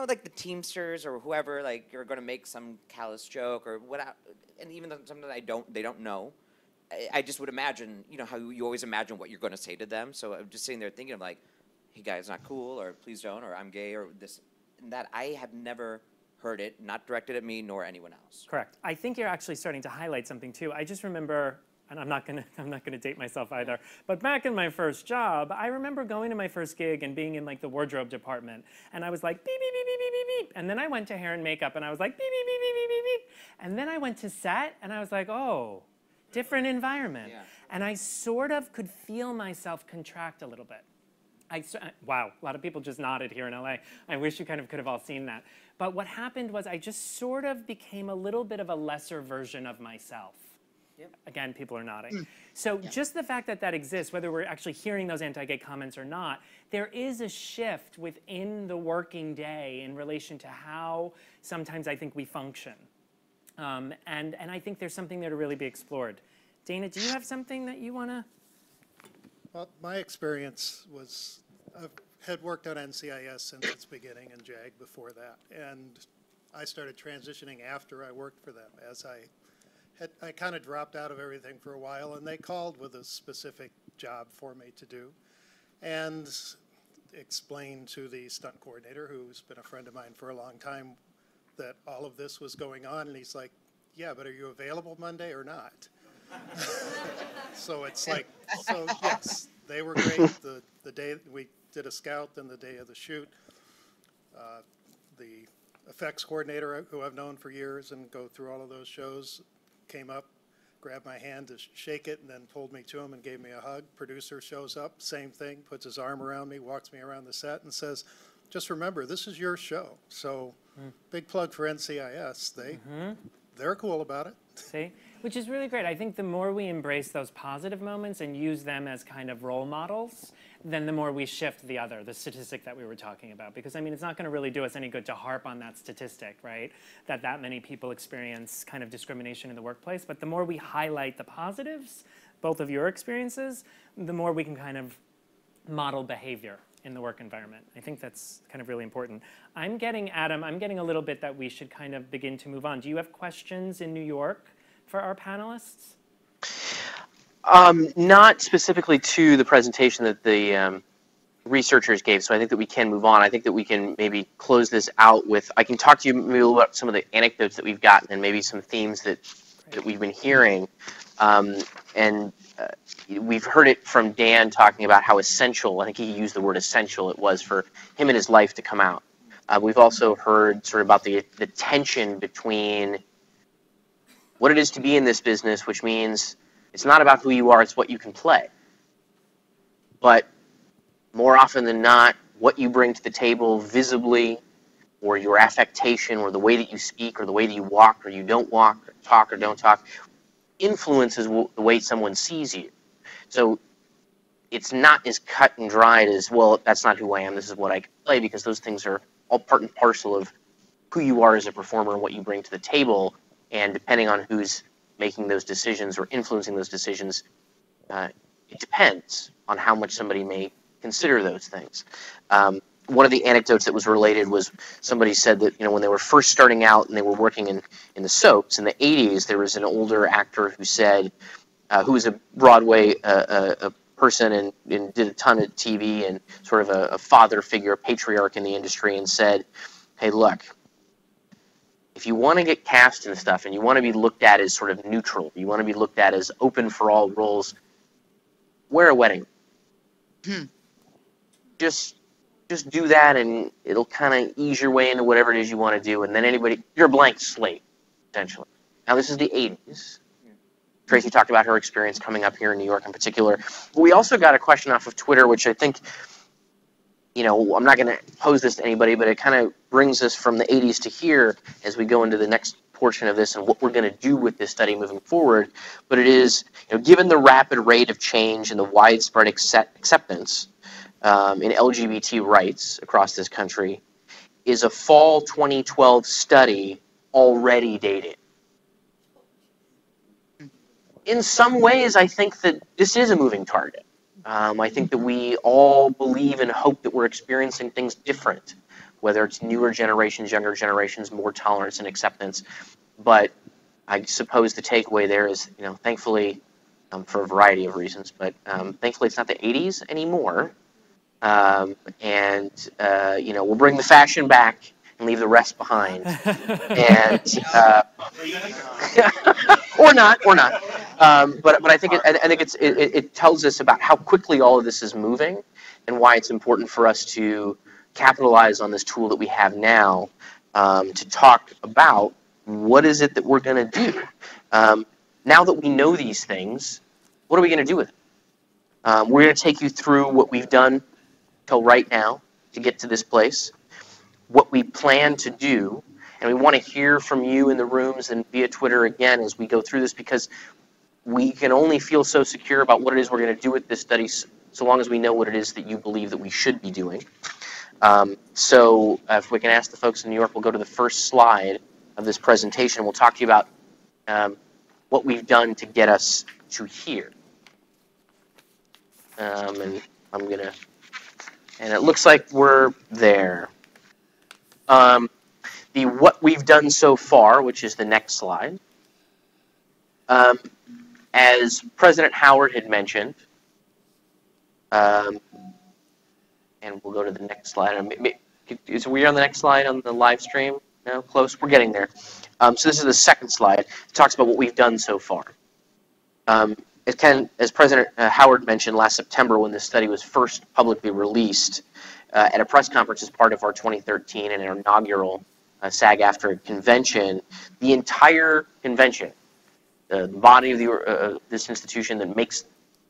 like the Teamsters or whoever like are going to make some callous joke or what, and even though sometimes they don't know. I just would imagine, how you always imagine what you're going to say to them. So I'm just sitting there thinking of like, hey guys, not cool, or please don't, or I'm gay, or this and that. I have never heard it, not directed at me nor anyone else. Correct. I think you're actually starting to highlight something too. I just remember, and I'm not gonna date myself either, but back in my first job, I remember going to my first gig and being in like the wardrobe department, and I was like beep beep beep beep beep beep beep, and then I went to hair and makeup, and I was like beep beep beep beep beep beep beep, and then I went to set, and I was like, oh, different environment, and I sort of could feel myself contract a little bit. Wow, a lot of people just nodded here in LA. I wish you kind of could have all seen that. But what happened was I just sort of became a little bit of a lesser version of myself. Yep. Again, people are nodding. So just the fact that that exists, whether we're actually hearing those anti-gay comments or not, there is a shift within the working day in relation to how sometimes I think we function. And I think there's something there to really be explored. Dana, do you have something that you want to? Well, my experience was, I had worked on NCIS since its beginning and JAG before that. And I started transitioning after I worked for them, as I kind of dropped out of everything for a while, and they called with a specific job for me to do. And explained to the stunt coordinator, who's been a friend of mine for a long time, that all of this was going on. And he's like, yeah, but are you available Monday or not? So it's like, so yes, they were great. The day we did a scout, then the day of the shoot, the effects coordinator, who I've known for years and go through all of those shows, came up, grabbed my hand to shake it, and then pulled me to him and gave me a hug. Producer shows up, same thing, puts his arm around me, walks me around the set, and says, just remember, this is your show. So big plug for NCIS. They're cool about it. See? Which is really great. I think the more we embrace those positive moments and use them as kind of role models, then the more we shift the statistic that we were talking about. Because, I mean, it's not going to really do us any good to harp on that statistic, right? That many people experience kind of discrimination in the workplace. But the more we highlight the positives, both of your experiences, the more we can kind of model behavior in the work environment. I think that's kind of really important. Adam, I'm getting a little bit that we should kind of begin to move on. Do you have questions in New York for our panelists? Not specifically to the presentation that the researchers gave, so I think that we can move on. I think that we can maybe close this out with, I can talk to you maybe about some of the anecdotes that we've gotten and maybe some themes that we've been hearing. We've heard it from Dan talking about how essential, I think he used the word essential, it was for him and his life to come out. We've also heard sort of about the tension between what it is to be in this business, which means it's not about who you are, it's what you can play. But more often than not, what you bring to the table visibly, or your affectation, or the way that you speak, or the way that you walk, or you don't walk, or talk, or don't talk, influences the way someone sees you. So it's not as cut and dried as, well, that's not who I am, this is what I can play, because those things are all part and parcel of who you are as a performer and what you bring to the table. And depending on who's making those decisions or influencing those decisions, it depends on how much somebody may consider those things. One of the anecdotes that was related was somebody said that, when they were first starting out and they were working in the soaps in the 80s, there was an older actor who said, who was a Broadway person and did a ton of TV and sort of a father figure, a patriarch in the industry, and said, hey, look, if you want to get cast and stuff and you want to be looked at as sort of neutral, you want to be looked at as open for all roles, wear a wedding. Just do that, and it'll kind of ease your way into whatever it is you want to do, and then you're a blank slate, essentially. Now, this is the 80s. Traci talked about her experience coming up here in New York in particular. But we also got a question off of Twitter, which I think, you know, I'm not going to pose this to anybody, but it kind of brings us from the 80s to here as we go into the next portion of this and what we're going to do with this study moving forward. But it is, you know, given the rapid rate of change and the widespread acceptance in LGBT rights across this country, is a fall 2012 study already dated? In some ways, I think that this is a moving target. I think that we all believe and hope that we're experiencing things different, whether it's newer generations, younger generations, more tolerance and acceptance. But I suppose the takeaway there is, you know, thankfully, for a variety of reasons, but thankfully it's not the 80s anymore. You know, we'll bring the fashion back and leave the rest behind. And or not. But I think it tells us about how quickly all of this is moving, and why it's important for us to capitalize on this tool that we have now to talk about what is it that we're going to do. Now that we know these things, what are we going to do with it? We're going to take you through what we've done till right now to get to this place, what we plan to do, and we want to hear from you in the rooms and via Twitter again as we go through this, because we can only feel so secure about what it is we're going to do with this study so long as we know what it is that you believe that we should be doing. So if we can ask the folks in New York, we'll go to the first slide of this presentation. We'll talk to you about what we've done to get us to here. And I'm going to... And it looks like we're there. The what we've done so far, which is the next slide. As President Howard had mentioned, and we'll go to the next slide. So we're on the next slide on the live stream? No? Close? We're getting there. So this is the second slide. It talks about what we've done so far. As President Howard mentioned last September, when this study was first publicly released at a press conference as part of our 2013 and our inaugural SAG-AFTRA convention, the entire convention, the body of this institution that makes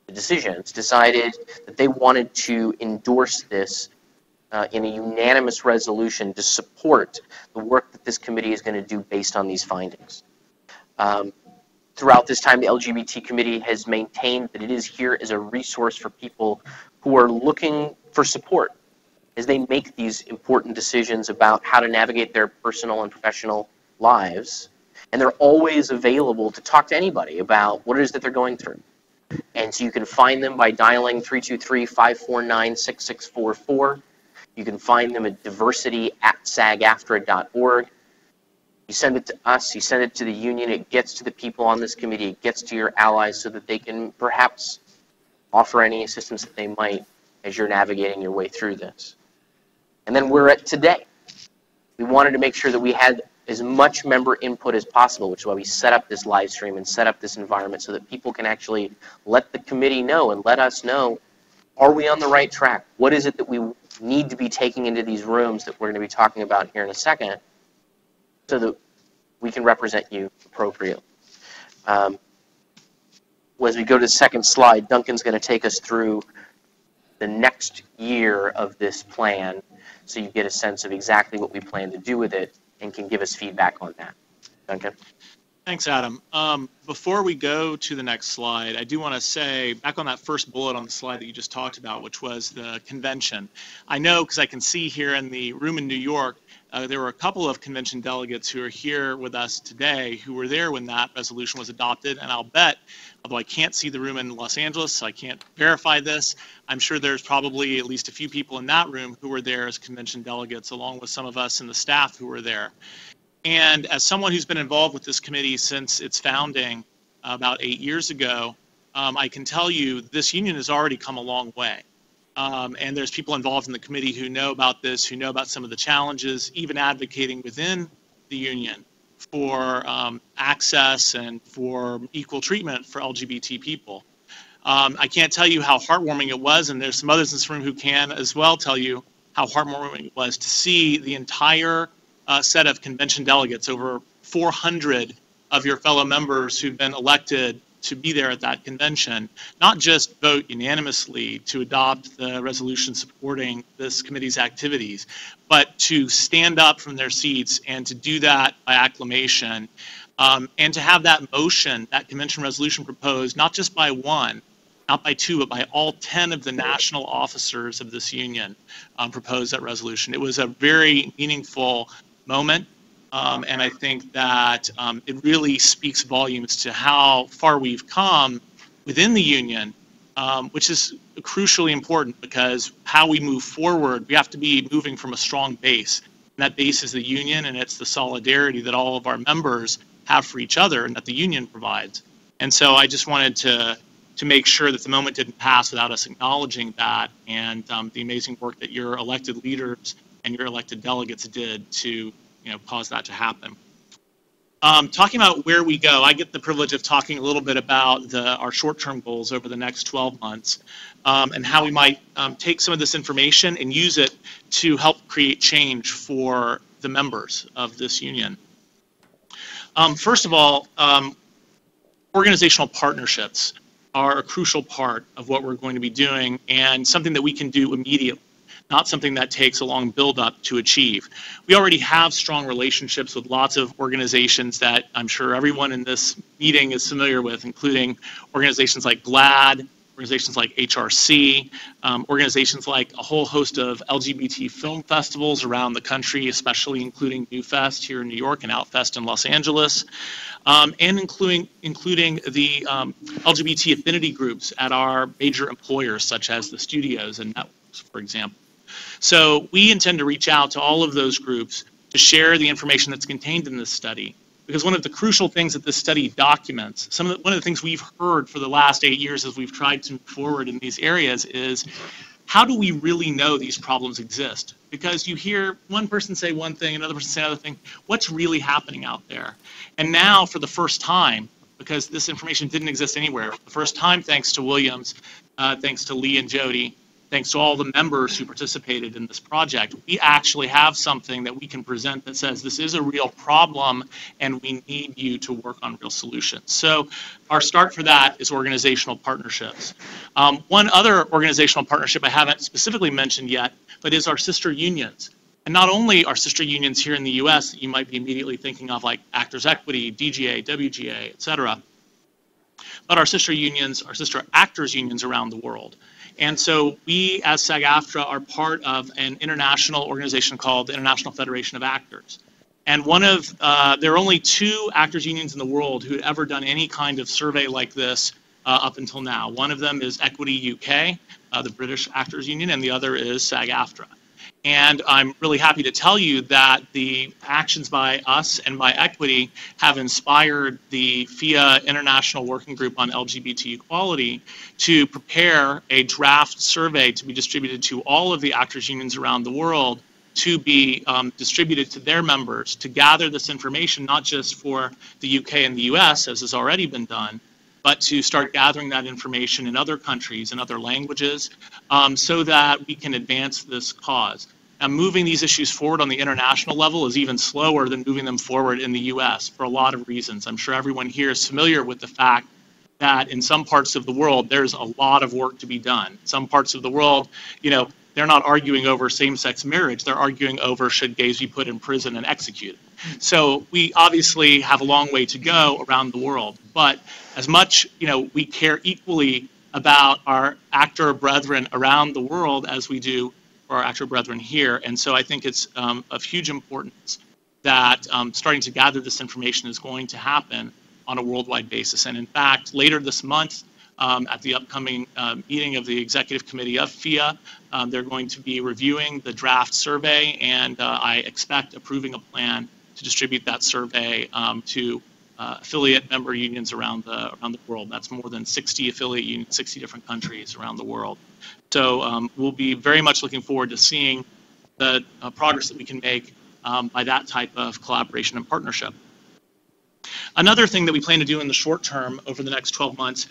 the decisions, decided that they wanted to endorse this in a unanimous resolution to support the work that this committee is going to do based on these findings. Throughout this time, the LGBT committee has maintained that it is here as a resource for people who are looking for support as they make these important decisions about how to navigate their personal and professional lives. And they're always available to talk to anybody about what it is that they're going through. And so you can find them by dialing 323-549-6644. You can find them at diversity@sagaftra.org. You send it to us, you send it to the union, it gets to the people on this committee, it gets to your allies so that they can perhaps offer any assistance that they might as you're navigating your way through this. And then we're at today. We wanted to make sure that we had as much member input as possible, which is why we set up this live stream and set up this environment so that people can actually let the committee know and let us know, are we on the right track? What is it that we need to be taking into these rooms that we're going to be talking about here in a second, so that we can represent you appropriately. As we go to the second slide, Duncan's going to take us through the next year of this plan, so you get a sense of exactly what we plan to do with it and can give us feedback on that. Duncan? Thanks, Adam. Before we go to the next slide, I do want to say, back on that first bullet on the slide that you just talked about, which was the convention. I know, because I can see here in the room in New York, there were a couple of convention delegates who are here with us today who were there when that resolution was adopted, and I'll bet, although I can't see the room in Los Angeles, so I can't verify this, I'm sure there's probably at least a few people in that room who were there as convention delegates, along with some of us in the staff who were there. And as someone who's been involved with this committee since its founding about 8 years ago, I can tell you this union has already come a long way. And there's people involved in the committee who know about this, who know about some of the challenges, even advocating within the union for access and for equal treatment for LGBT people. I can't tell you how heartwarming it was, and there's some others in this room who can as well tell you how heartwarming it was to see the entire set of convention delegates, over 400 of your fellow members who've been elected to be there at that convention, not just vote unanimously to adopt the resolution supporting this committee's activities, but to stand up from their seats and to do that by acclamation, and to have that motion, that convention resolution proposed, not just by one, not by two, but by all 10 of the national officers of this union propose that resolution. It was a very meaningful moment, and I think that it really speaks volumes to how far we've come within the union, which is crucially important, because how we move forward, we have to be moving from a strong base. And that base is the union, and it's the solidarity that all of our members have for each other and that the union provides. And so I just wanted to make sure that the moment didn't pass without us acknowledging that, and the amazing work that your elected leaders and your elected delegates did to cause that to happen. Talking about where we go, I get the privilege of talking a little bit about our short-term goals over the next 12 months and how we might take some of this information and use it to help create change for the members of this union. First of all, organizational partnerships are a crucial part of what we're going to be doing, and something that we can do immediately, not something that takes a long build-up to achieve. We already have strong relationships with lots of organizations that I'm sure everyone in this meeting is familiar with, including organizations like GLAAD, organizations like HRC, organizations like a whole host of LGBT film festivals around the country, especially including New Fest here in New York and Outfest in Los Angeles, and including the LGBT affinity groups at our major employers, such as the studios and networks, for example. So we intend to reach out to all of those groups to share the information that's contained in this study, because one of the crucial things that this study documents, one of the things we've heard for the last 8 years as we've tried to move forward in these areas is, how do we really know these problems exist? Because you hear one person say one thing, another person say another thing. What's really happening out there? And now, for the first time, because this information didn't exist anywhere, for the first time, thanks to Williams, thanks to Lee and Jody, thanks to all the members who participated in this project, we actually have something that we can present that says this is a real problem and we need you to work on real solutions. So our start for that is organizational partnerships. One other organizational partnership I haven't specifically mentioned yet, but is our sister unions. And not only our sister unions here in the US that you might be immediately thinking of, like Actors Equity, DGA, WGA, et cetera, but our sister unions, our sister actors unions around the world. And so we, as SAG-AFTRA, are part of an international organization called the International Federation of Actors. And there are only 2 actors unions in the world who had ever done any kind of survey like this up until now. One of them is Equity UK, the British Actors Union, and the other is SAG-AFTRA. And I'm really happy to tell you that the actions by us and by Equity have inspired the FIA International Working Group on LGBT Equality to prepare a draft survey to be distributed to all of the actors unions around the world, to be distributed to their members, to gather this information, not just for the UK and the US, as has already been done, but to start gathering that information in other countries and other languages, so that we can advance this cause. And moving these issues forward on the international level is even slower than moving them forward in the US for a lot of reasons. I'm sure everyone here is familiar with the fact that in some parts of the world, there's a lot of work to be done. Some parts of the world, they're not arguing over same-sex marriage. They're arguing over, should gays be put in prison and executed. So we obviously have a long way to go around the world. But as much, we care equally about our actor brethren around the world as we do for our actor brethren here. And so I think it's of huge importance that starting to gather this information is going to happen on a worldwide basis. And in fact, later this month, at the upcoming meeting of the Executive Committee of FIA, they're going to be reviewing the draft survey, and I expect approving a plan to distribute that survey to affiliate member unions around the world. That's more than 60 affiliate unions, 60 different countries around the world. So we'll be very much looking forward to seeing the progress that we can make by that type of collaboration and partnership. Another thing that we plan to do in the short term over the next 12 months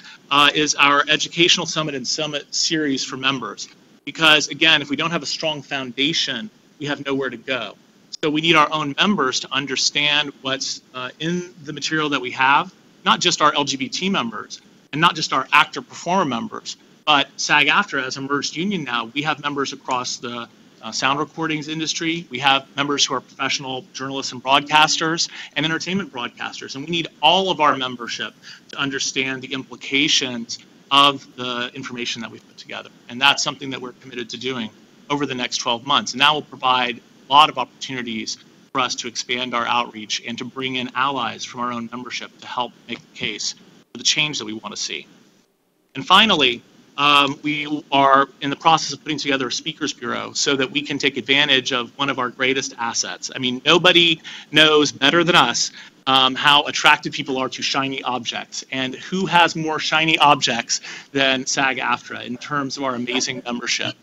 is our Educational Summit and Summit series for members. Because again, if we don't have a strong foundation, we have nowhere to go. So we need our own members to understand what's in the material that we have, not just our LGBT members and not just our actor-performer members, but SAG-AFTRA as a merged union now, we have members across the sound recordings industry. We have members who are professional journalists and broadcasters and entertainment broadcasters. And we need all of our membership to understand the implications of the information that we've put together. And that's something that we're committed to doing over the next 12 months. And that will provide a lot of opportunities for us to expand our outreach and to bring in allies from our own membership to help make the case for the change that we want to see. And finally, we are in the process of putting together a speakers bureau so that we can take advantage of one of our greatest assets. I mean, nobody knows better than us how attracted people are to shiny objects. And who has more shiny objects than SAG-AFTRA in terms of our amazing membership?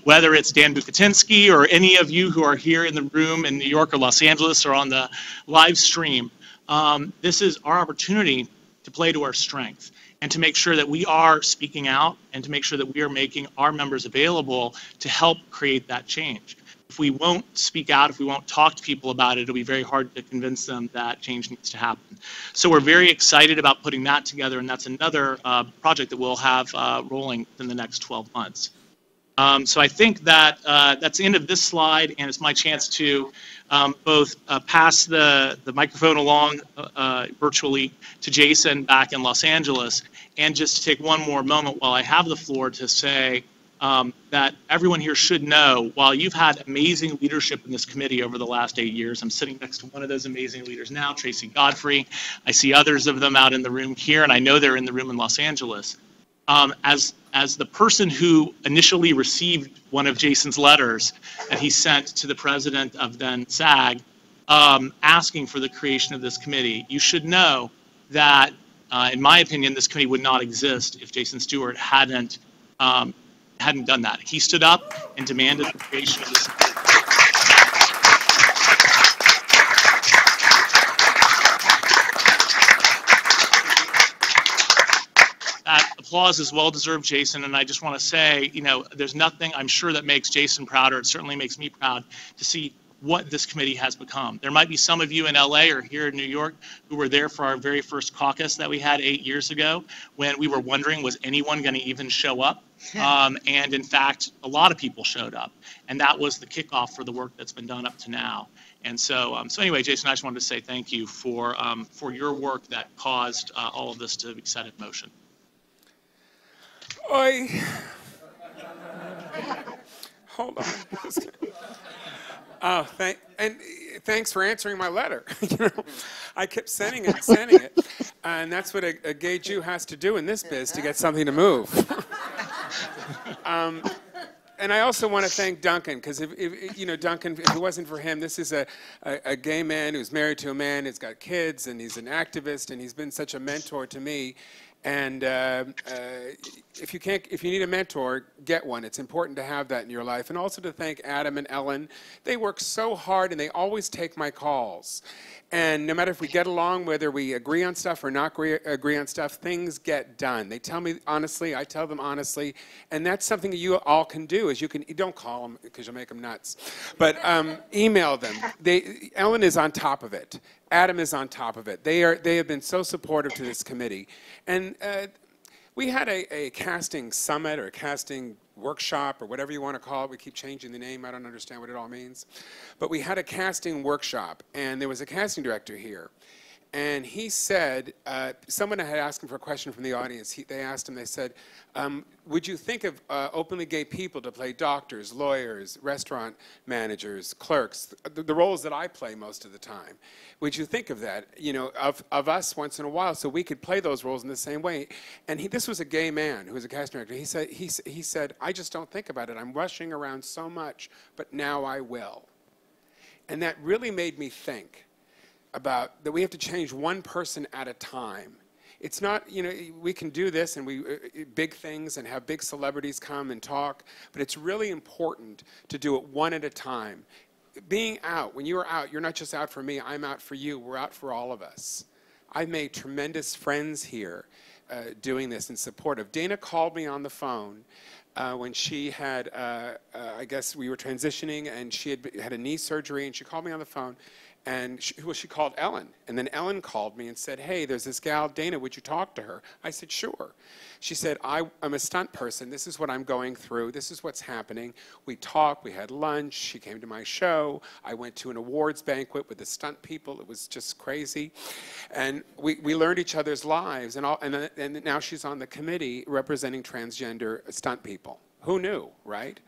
Whether it's Dan Bucatinsky or any of you who are here in the room in New York or Los Angeles or on the live stream, this is our opportunity to play to our strength and to make sure that we are speaking out and to make sure that we are making our members available to help create that change. If we won't speak out, if we won't talk to people about it, it'll be very hard to convince them that change needs to happen. So we're very excited about putting that together, and that's another project that we'll have rolling in the next 12 months. So I think that that's the end of this slide, and it's my chance to both pass the microphone along virtually to Jason back in Los Angeles, and just to take one more moment while I have the floor to say that everyone here should know, while you've had amazing leadership in this committee over the last 8 years, I'm sitting next to one of those amazing leaders now, Traci, Godfrey. I see others of them out in the room here, and I know they're in the room in Los Angeles. As the person who initially received one of Jason's letters that he sent to the president of then SAG, asking for the creation of this committee, you should know that, in my opinion, this committee would not exist if Jason Stuart hadn't done that. He stood up and demanded the creation of this committee. That applause is well-deserved, Jason, and I just want to say, you know, there's nothing I'm sure that makes Jason prouder. It certainly makes me proud to see what this committee has become. There might be some of you in LA or here in New York who were there for our very first caucus that we had 8 years ago when we were wondering, was anyone going to even show up? And in fact, a lot of people showed up, and that was the kickoff for the work that's been done up to now. And so, so anyway, Jason, I just wanted to say thank you for your work that caused all of this to be set in motion. Oi. Hold on. Oh, thanks for answering my letter. You know, I kept sending it, and that's what a gay Jew has to do in this biz to get something to move. And I also want to thank Duncan, because if you know, Duncan, if it wasn't for him, this is a gay man who's married to a man, who's got kids, and he's an activist, and he's been such a mentor to me. And if you need a mentor, get one. It's important to have that in your life. And also to thank Adam and Ellen. They work so hard, and they always take my calls. And no matter if we get along, whether we agree on stuff or not agree on stuff, things get done. They tell me honestly, I tell them honestly, and that's something that you all can do. Is you don't call them because you'll make them nuts, but email them. Ellen is on top of it. Adam is on top of it. They have been so supportive to this committee, and we had a casting summit or a casting workshop or whatever you want to call it. We keep changing the name. I don't understand what it all means. But we had a casting workshop, and there was a casting director here. And he said, someone had asked him for a question from the audience. They asked him, they said, would you think of openly gay people to play doctors, lawyers, restaurant managers, clerks, the roles that I play most of the time? Would you think of that, you know, of us once in a while, so we could play those roles in the same way? And this was a gay man who was a casting director. He said, I just don't think about it. I'm rushing around so much, but now I will. And that really made me think about that we have to change one person at a time. It's not, you know, we can do this and big things and have big celebrities come and talk, but it's really important to do it one at a time. Being out, when you are out, you're not just out for me, I'm out for you, we're out for all of us. I made tremendous friends here doing this in support of. Dana called me on the phone when she had, I guess we were transitioning, and she had a knee surgery, and she called me on the phone, and she called Ellen. And then Ellen called me and said, hey, there's this gal, Dana, would you talk to her? I said, sure. She said, I'm a stunt person. This is what I'm going through. This is what's happening. We talked. We had lunch. She came to my show. I went to an awards banquet with the stunt people. It was just crazy. And we learned each other's lives. And now she's on the committee representing transgender stunt people. Who knew, right?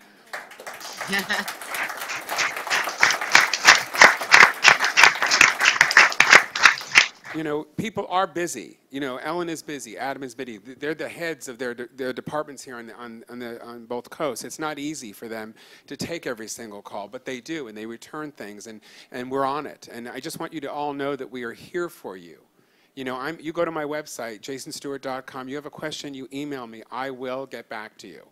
You know, people are busy. You know, Ellen is busy. Adam is busy. They're the heads of their departments here on both coasts. It's not easy for them to take every single call, but they do, and they return things, and we're on it. And I just want you to all know that we are here for you. You know, you go to my website, jasonstewart.com. You have a question, you email me. I will get back to you.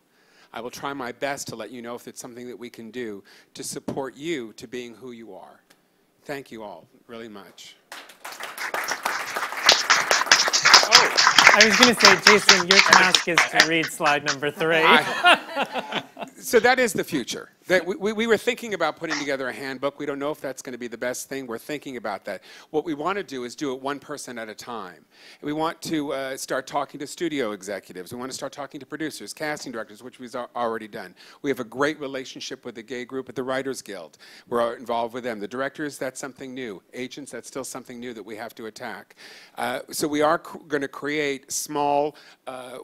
I will try my best to let you know if it's something that we can do to support you to being who you are. Thank you all really much. I was going to say, Jason, your task is to read slide number 3. So that is the future. We were thinking about putting together a handbook. We don't know if that's going to be the best thing. We're thinking about that. What we want to do is do it one person at a time. We want to start talking to studio executives. We want to start talking to producers, casting directors, which we've already done. We have a great relationship with the gay group at the Writers Guild. We're involved with them. The directors, that's something new. Agents, that's still something new that we have to attack. So we are going to create small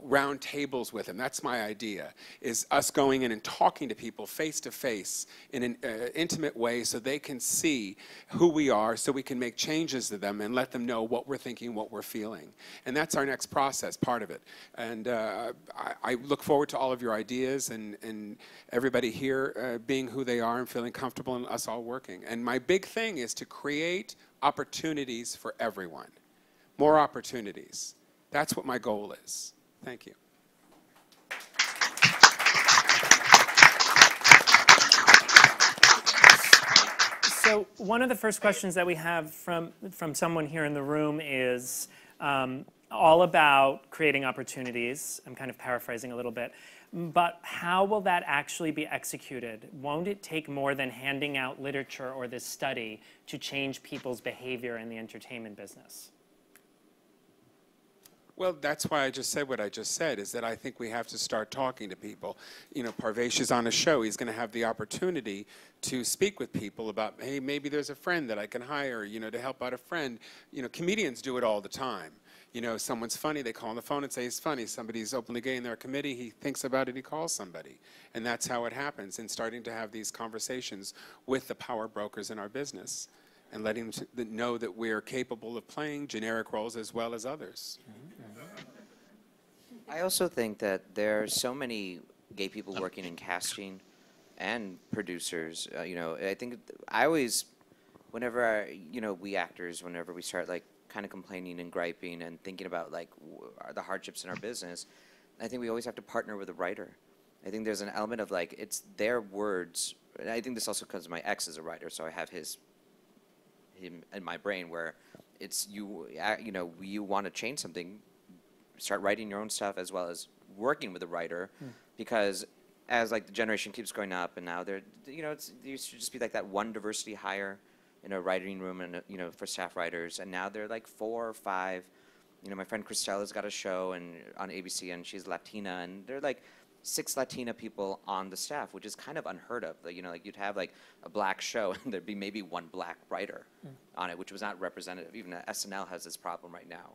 round tables with them. That's my idea, is us going in and talking to people face to face in an intimate way so they can see who we are, so we can make changes to them and let them know what we're thinking, what we're feeling. And that's our next process, part of it. And I look forward to all of your ideas and everybody here being who they are and feeling comfortable and us all working. And my big thing is to create opportunities for everyone. More opportunities. That's what my goal is. Thank you. So one of the first questions that we have from someone here in the room is all about creating opportunities. I'm kind of paraphrasing a little bit. But how will that actually be executed? Won't it take more than handing out literature or this study to change people's behavior in the entertainment business? Well, that's why I just said what I just said, is that I think we have to start talking to people. You know, Parvesh is on a show. He's going to have the opportunity to speak with people about, hey, maybe there's a friend that I can hire, you know, to help out a friend. You know, comedians do it all the time. You know, someone's funny, they call on the phone and say he's funny. Somebody's openly gay in their committee, he thinks about it, he calls somebody. And that's how it happens, and starting to have these conversations with the power brokers in our business and letting them know that we're capable of playing generic roles as well as others. I also think that there are so many gay people working in casting and producers. You know, I think I always, whenever you know, we actors, whenever we start like kind of complaining and griping and thinking about like the hardships in our business, I think we always have to partner with a writer. I think there's an element of like, it's their words. And I think this also comes, my ex is a writer, so I have him in my brain, where it's you know, you want to change something, start writing your own stuff as well as working with a writer, because as like the generation keeps going up, and now they're, you know, there used to just be like that one diversity hire in a writing room and, you know, for staff writers, and now they're like 4 or 5. You know, my friend Cristella's got a show and on ABC, and she's Latina, and they're like 6 Latina people on the staff, which is kind of unheard of. Like, you know, like you'd have like a black show and there'd be maybe 1 black writer on it, which was not representative. Even SNL has this problem right now,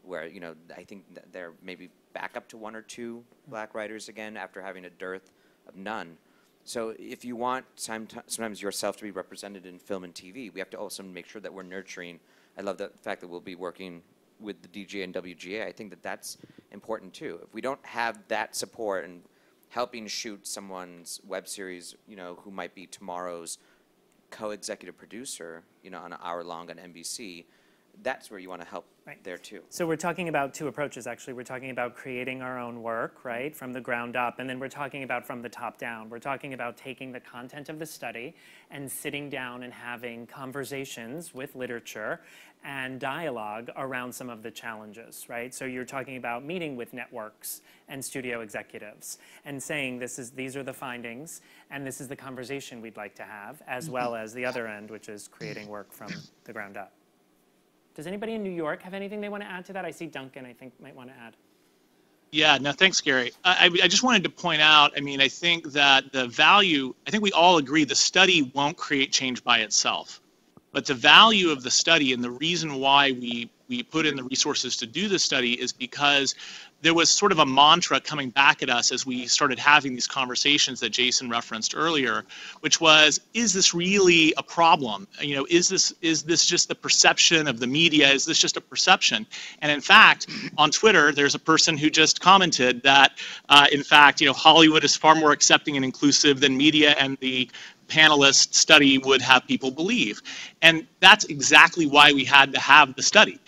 where, you know, I think they're maybe back up to 1 or 2 black writers again after having a dearth of none. So if you want sometimes yourself to be represented in film and TV, we have to also make sure that we're nurturing. I love the fact that we'll be working with the DJ and WGA. I think that that's important too. If we don't have that support and helping shoot someone's web series, you know, who might be tomorrow's co-executive producer, you know, on an hour long on NBC, that's where you want to help there too. So we're talking about two approaches, actually. We're talking about creating our own work, right, from the ground up, and then we're talking about from the top down. We're talking about taking the content of the study and sitting down and having conversations with literature and dialogue around some of the challenges, right? So you're talking about meeting with networks and studio executives and saying these are the findings and this is the conversation we'd like to have, as well as the other end, which is creating work from the ground up. Does anybody in New York have anything they want to add to that? I see Duncan, I think, might want to add. Yeah, no, thanks, Gary. I just wanted to point out, I mean, I think that the value, I think we all agree the study won't create change by itself. But the value of the study and the reason why we put in the resources to do the study is because there was sort of a mantra coming back at us as we started having these conversations that Jason referenced earlier, which was, is this really a problem? You know, is this just the perception of the media? Is this just a perception? And in fact, on Twitter, there's a person who just commented that, in fact, you know, Hollywood is far more accepting and inclusive than media and the panelist study would have people believe. And that's exactly why we had to have the study.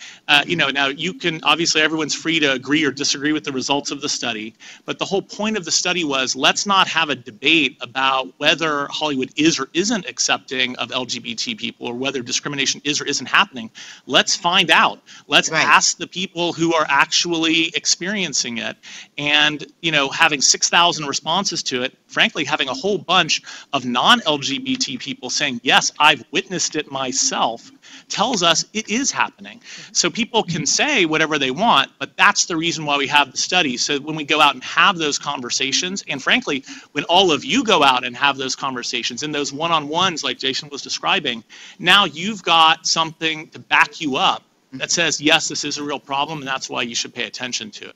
You know, now you can, obviously everyone's free to agree or disagree with the results of the study, but the whole point of the study was, let's not have a debate about whether Hollywood is or isn't accepting of LGBT people or whether discrimination is or isn't happening. Let's find out. Let's ask the people who are actually experiencing it. And, you know, having 6,000 responses to it, frankly, having a whole bunch of non-LGBT people saying, yes, I've witnessed it myself, tells us it is happening. So people can say whatever they want, but that's the reason why we have the study. So when we go out and have those conversations, and frankly, when all of you go out and have those conversations in those one-on-ones like Jason was describing, now you've got something to back you up that says, yes, this is a real problem, and that's why you should pay attention to it.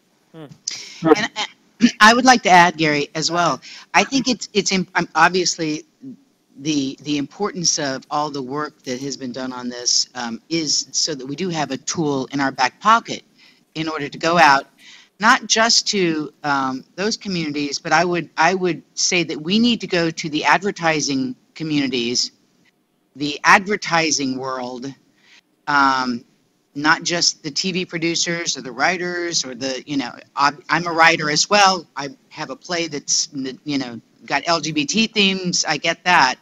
And I would like to add, Gary, as well. I think it's obviously the importance of all the work that has been done on this is so that we do have a tool in our back pocket in order to go out, not just to those communities, but I would say that we need to go to the advertising communities, the advertising world, not just the TV producers or the writers or the, you know, I'm a writer as well. I have a play that's, you know, got LGBT themes. I get that.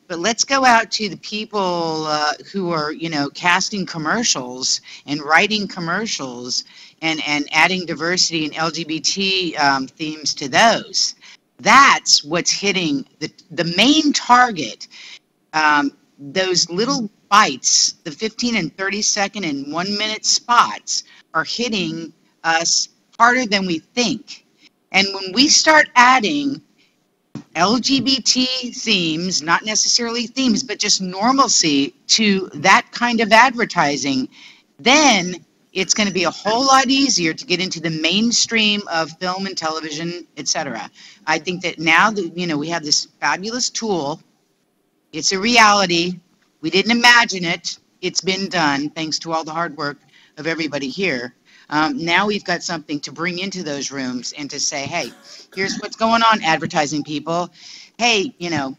But let's go out to the people who are, you know, casting commercials and writing commercials and adding diversity and LGBT themes to those. That's what's hitting the main target. Those little bites, the 15 and 30 second and 1 minute spots are hitting us harder than we think. And when we start adding LGBT themes, not necessarily themes, but just normalcy to that kind of advertising, then it's going to be a whole lot easier to get into the mainstream of film and television, etc. I think that now that, you know, we have this fabulous tool, it's a reality. We didn't imagine it. It's been done thanks to all the hard work of everybody here. Now we've got something to bring into those rooms and to say, hey, here's what's going on, advertising people. Hey, you know,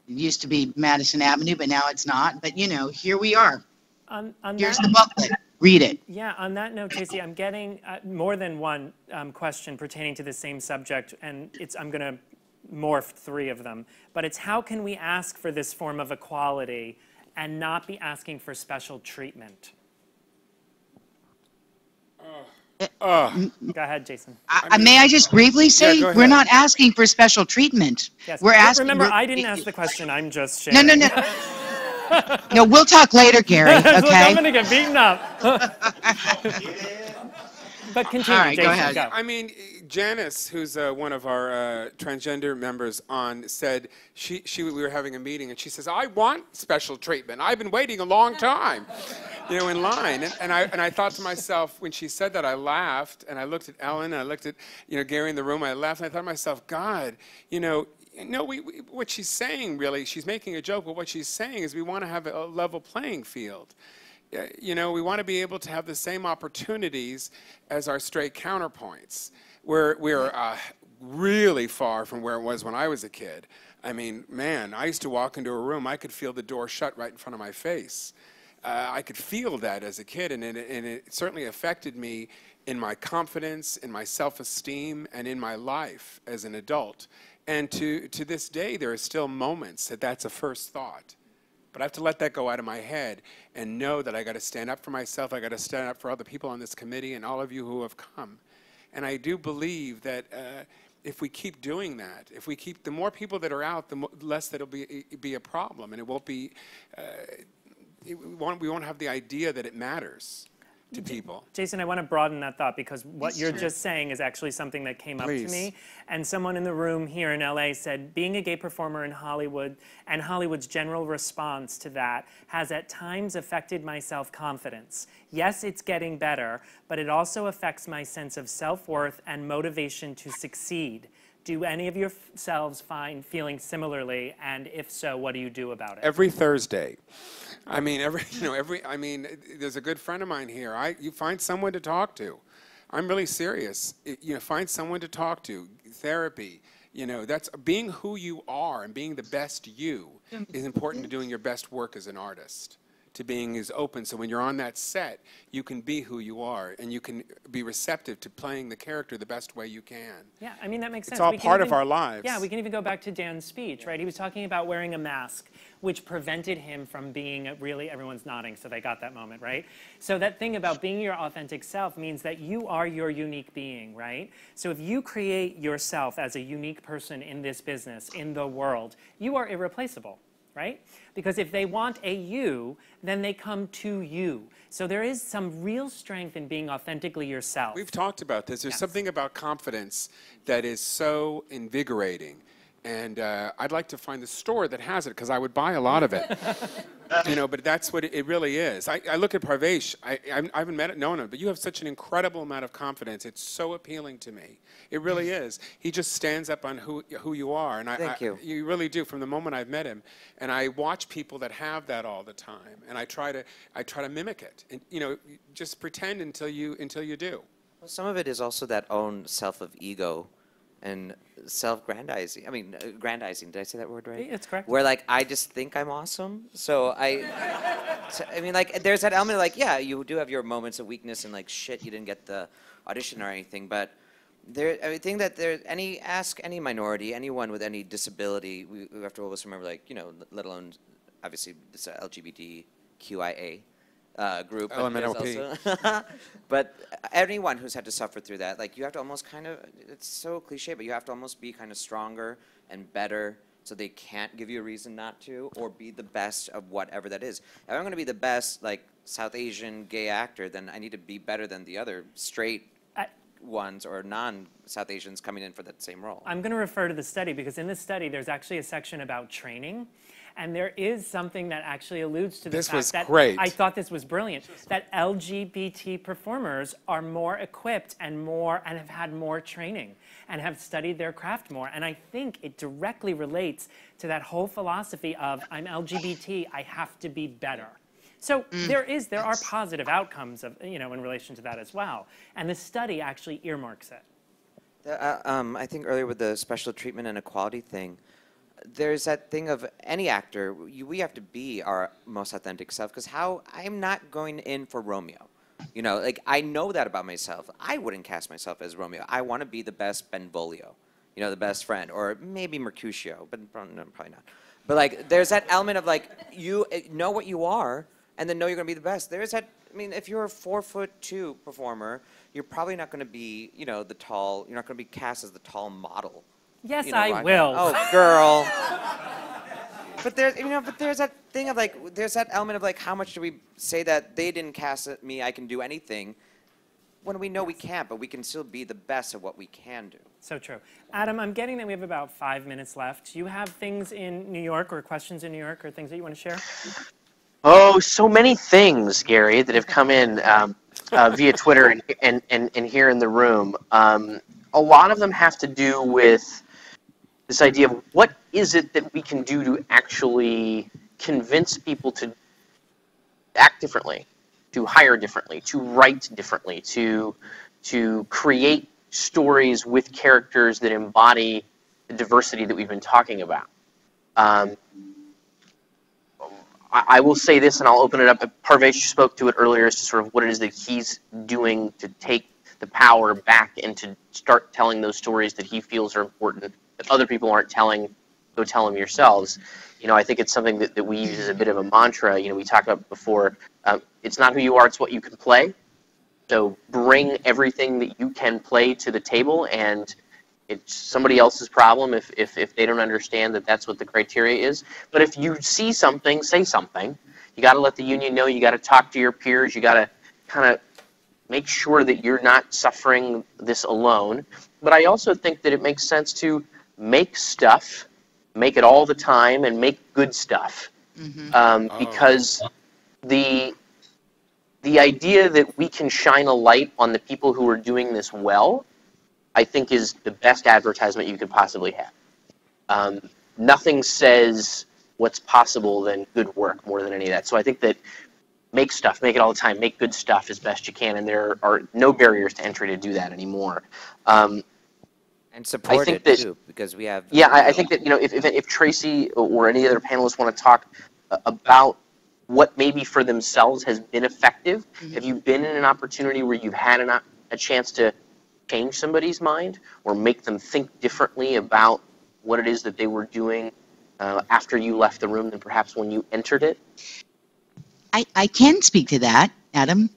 it used to be Madison Avenue, but now it's not. But, you know, here we are. Here's the booklet. Read it. Yeah, on that note, Traci, I'm getting more than one question pertaining to the same subject, and I'm going to morph three of them. But it's how can we ask for this form of equality and not be asking for special treatment? Go ahead, Jason. May I just briefly say, we're not asking for special treatment. Yes. We're asking. Remember, I didn't ask the question. I'm just sharing. No. No, we'll talk later, Gary. Okay. Look, I'm going to get beaten up. But continue, all right, Jason. Go ahead. I mean, Janice, who's one of our transgender members on, said we were having a meeting, and she says, I want special treatment. I've been waiting a long time, you know, in line. And I thought to myself, when she said that, I laughed, and I looked at Ellen, and I looked at, you know, Gary in the room, I laughed, and I thought to myself, God, you know, no, what she's saying, really, she's making a joke, but what she's saying is we want to have a level playing field. You know, we want to be able to have the same opportunities as our straight counterpoints. We're really far from where it was when I was a kid. I mean, man, I used to walk into a room, I could feel the door shut right in front of my face. I could feel that as a kid, and it certainly affected me in my confidence, in my self-esteem, and in my life as an adult. And to this day, there are still moments that that's a first thought. But I have to let that go out of my head and know that I got to stand up for myself. I got to stand up for other people on this committee and all of you who have come. And I do believe that if we keep doing that, if we keep, the more people that are out, the less that'll be a problem, and it won't be. We won't have the idea that it matters to people. Jason, I want to broaden that thought, because what you're just saying is actually something that came up to me. And someone in the room here in LA said, being a gay performer in Hollywood and Hollywood's general response to that has at times affected my self-confidence. Yes, it's getting better, but it also affects my sense of self-worth and motivation to succeed. Do any of yourselves find feeling similarly? And if so, what do you do about it? Every Thursday. I mean, there's a good friend of mine here. You find someone to talk to. I'm really serious. Find someone to talk to. Therapy. That's being who you are, and being the best you is important to doing your best work as an artist. To being as open, so when you're on that set, you can be who you are, and you can be receptive to playing the character the best way you can. Yeah, I mean, that makes sense. It's all part of our lives. Yeah, we can even go back to Dan's speech, right? He was talking about wearing a mask, which prevented him from being really, everyone's nodding, so they got that moment, right? So that thing about being your authentic self means that you are your unique being, right? So if you create yourself as a unique person in this business, in the world, you are irreplaceable. Right? Because if they want a you, then they come to you. So there is some real strength in being authentically yourself. We've talked about this. There's something about confidence that is so invigorating. And I'd like to find the store that has it, because I would buy a lot of it. But that's what it really is. I look at Parvesh. I haven't met it, known him, but you have such an incredible amount of confidence. It's so appealing to me. It really is. He just stands up on who you are. And Thank you. You really do, from the moment I've met him. And I watch people that have that all the time, and I try to mimic it. And just pretend until you do. Well, some of it is also that own self of ego and self-grandizing. I mean, grandizing. Did I say that word right? It's correct. Where, like, I just think I'm awesome. So I mean, like, there's that element of, like, yeah, you do have your moments of weakness and, like, shit, you didn't get the audition or anything. But I think that ask any minority, anyone with any disability, we have to always remember, like, let alone, obviously, it's a LGBTQIA group. But anyone who's had to suffer through that, like, you have to almost kind of, it's so cliche, but you have to almost be kind of stronger and better, so they can't give you a reason not to, or be the best of whatever that is. If I'm going to be the best, like, South Asian gay actor, then I need to be better than the other straight ones or non-South Asians coming in for that same role. I'm going to refer to the study, because in this study, there's actually a section about training. And there is something that actually alludes to the fact that I thought this was brilliant, that LGBT performers are more equipped and have had more training and have studied their craft more. And I think it directly relates to that whole philosophy of, I'm LGBT, I have to be better. So there are positive outcomes of, in relation to that as well. And the study actually earmarks it. I think earlier with the special treatment and equality thing, there's that thing of any actor, we have to be our most authentic self, because I'm not going in for Romeo. Like, I know that about myself. I wouldn't cast myself as Romeo. I want to be the best Benvolio, the best friend, or maybe Mercutio, but probably not. But, like, there's that element of, like, you know what you are, and then know you're going to be the best. There's that, I mean, if you're a 4'2" performer, you're probably not going to be, you're not going to be cast as the tall model. Yes, I will. Oh, girl. But there's that thing of, like, there's that element of, like, how much do we say that they didn't cast me, I can do anything, when we know we can't, but we can still be the best at what we can do. So true. Adam, I'm getting that we have about 5 minutes left. Do you have things in New York, or questions in New York, or things that you want to share? Oh, so many things, Gary, that have come in via Twitter and here in the room. A lot of them have to do with this idea of what is it that we can do to actually convince people to act differently, to hire differently, to write differently, to create stories with characters that embody the diversity that we've been talking about. I will say this, and I'll open it up. Parvesh spoke to it earlier as to sort of what it is that he's doing to take the power back and to start telling those stories that he feels are important, that other people aren't telling. Go tell them yourselves. You know, I think it's something that we use as a bit of a mantra. You know, we talked about before, it's not who you are, it's what you can play. So bring everything that you can play to the table, and it's somebody else's problem if they don't understand that that's what the criteria is. But if you see something, say something. You got to let the union know. You got to talk to your peers. You got to kind of make sure that you're not suffering this alone. But I also think that it makes sense to make stuff, make it all the time, and make good stuff. Because the idea that we can shine a light on the people who are doing this well, I think, is the best advertisement you could possibly have. Nothing says what's possible than good work more than any of that. So I think that make stuff, make it all the time, make good stuff as best you can, and there are no barriers to entry to do that anymore. And support it too, because we have. Yeah, I think that, you know, if Traci or any other panelists want to talk about what maybe for themselves has been effective, have you been in an opportunity where you've had a chance to change somebody's mind or make them think differently about what it is that they were doing after you left the room than perhaps when you entered it? I can speak to that, Adam.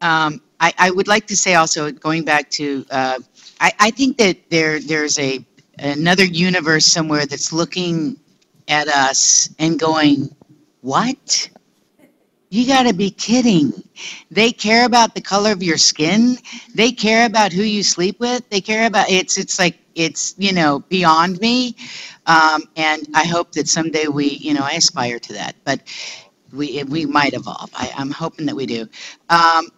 I would like to say also, going back to, I think that there's another universe somewhere that's looking at us and going, what? You got to be kidding. They care about the color of your skin. They care about who you sleep with. They care about, it's like, it's, you know, beyond me. And I hope that someday we, you know, I aspire to that, but we might evolve. I'm hoping that we do. I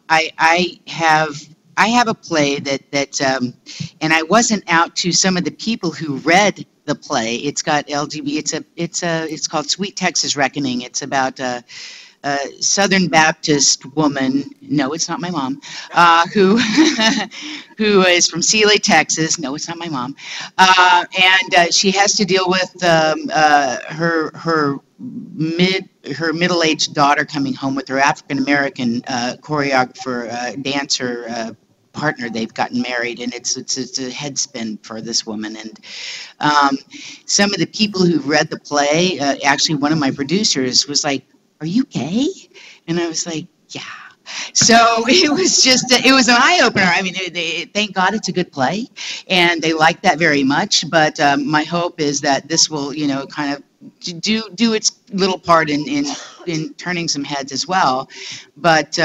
have a play that and I wasn't out to some of the people who read the play. It's got LGBT, it's called Sweet Texas Reckoning. It's about Southern Baptist woman, no, it's not my mom, who is from Sealy, Texas. No, it's not my mom. And she has to deal with her middle-aged daughter coming home with her African-American choreographer, dancer, partner. They've gotten married, and it's a head spin for this woman. And some of the people who read the play, actually one of my producers was like, "Are you gay?" And I was like, "Yeah." So it was just, it was an eye-opener. I mean, thank God it's a good play, and they like that very much. But my hope is that this will, you know, kind of do its little part in turning some heads as well. But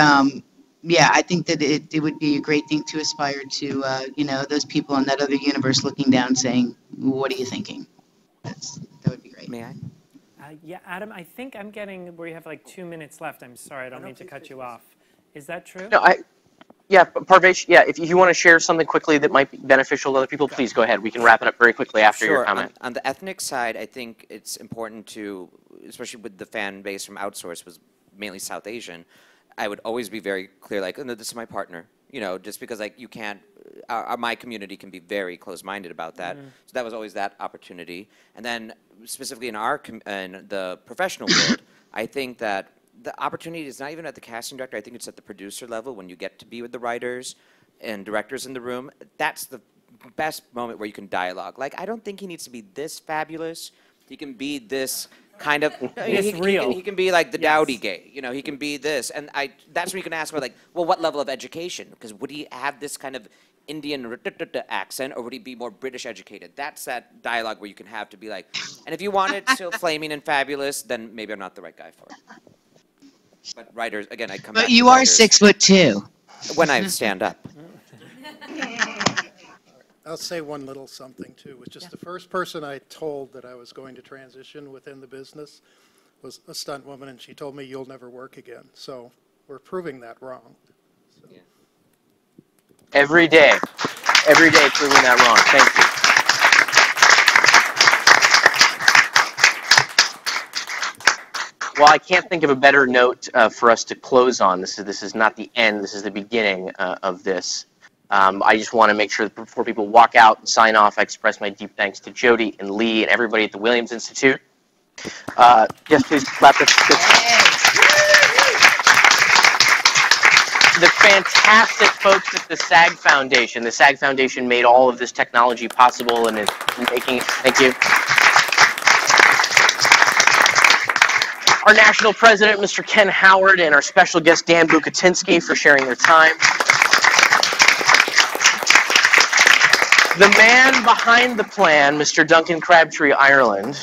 yeah, I think that it would be a great thing to aspire to, you know, those people in that other universe looking down saying, "What are you thinking?" That would be great. May I? Yeah, Adam, I think I'm getting where you have like 2 minutes left. I'm sorry, I don't mean to cut you off. Is that true? No, yeah, Parvesh, yeah, if you want to share something quickly that might be beneficial to other people, please go ahead. We can wrap it up very quickly after your comment. On the ethnic side, I think it's important to, especially with the fan base from outsource was mainly South Asian, I would always be very clear, like, oh, no, this is my partner. You know, just because like you can't, my community can be very close-minded about that. So that was always that opportunity. And then specifically in in the professional world, I think that the opportunity is not even at the casting director. I think it's at the producer level when you get to be with the writers and directors in the room. That's the best moment where you can dialogue. Like, I don't think he needs to be this fabulous. He can be this kind of, he can be like the dowdy gay, you know, he can be this. And that's where you can ask for, like, well, what level of education? Because would he have this kind of Indian accent, or would he be more British educated? That's that dialogue where you can have to be like, and if you want it still flaming and fabulous, then maybe I'm not the right guy for it. But writers, again, I come back But to you are writers. 6'2". When I stand up. I'll say one little something too. It was just the first person I told that I was going to transition within the business was a stunt woman, and she told me, "You'll never work again." So we're proving that wrong. So. Yeah. Every day proving that wrong. Thank you. Well, I can't think of a better note for us to close on. This is not the end. This is the beginning of this. I just want to make sure that before people walk out and sign off, I express my deep thanks to Jody and Lee and everybody at the Williams Institute Yes, please clap. The fantastic folks at the SAG Foundation. The SAG Foundation made all of this technology possible and is making it. Thank you. Our national president, Mr. Ken Howard, and our special guest, Dan Bucatinsky, for sharing their time. The man behind the plan, Mr. Duncan Crabtree-Ireland.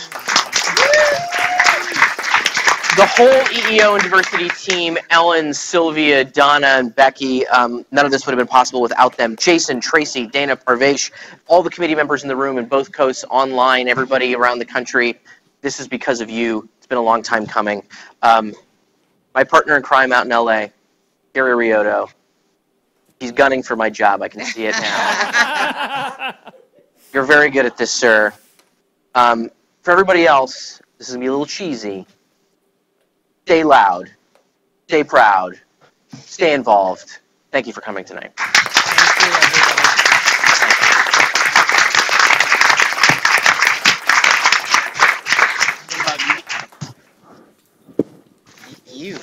The whole EEO and diversity team, Ellen, Sylvia, Donna, and Becky, none of this would have been possible without them. Jason, Traci, Dana, Parvesh, all the committee members in the room in both coasts, online, everybody around the country. This is because of you. It's been a long time coming. My partner in crime out in LA, Gary Riotto. He's gunning for my job. I can see it now. You're very good at this, sir. For everybody else, this is going to be a little cheesy. Stay loud, stay proud, stay involved. Thank you for coming tonight. Thank you, everybody. You.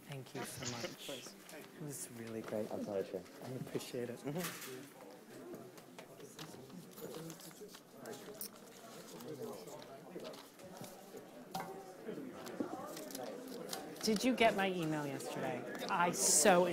Thank you so much. It was really great. I'll tell you. I appreciate it. Did you get my email yesterday? I so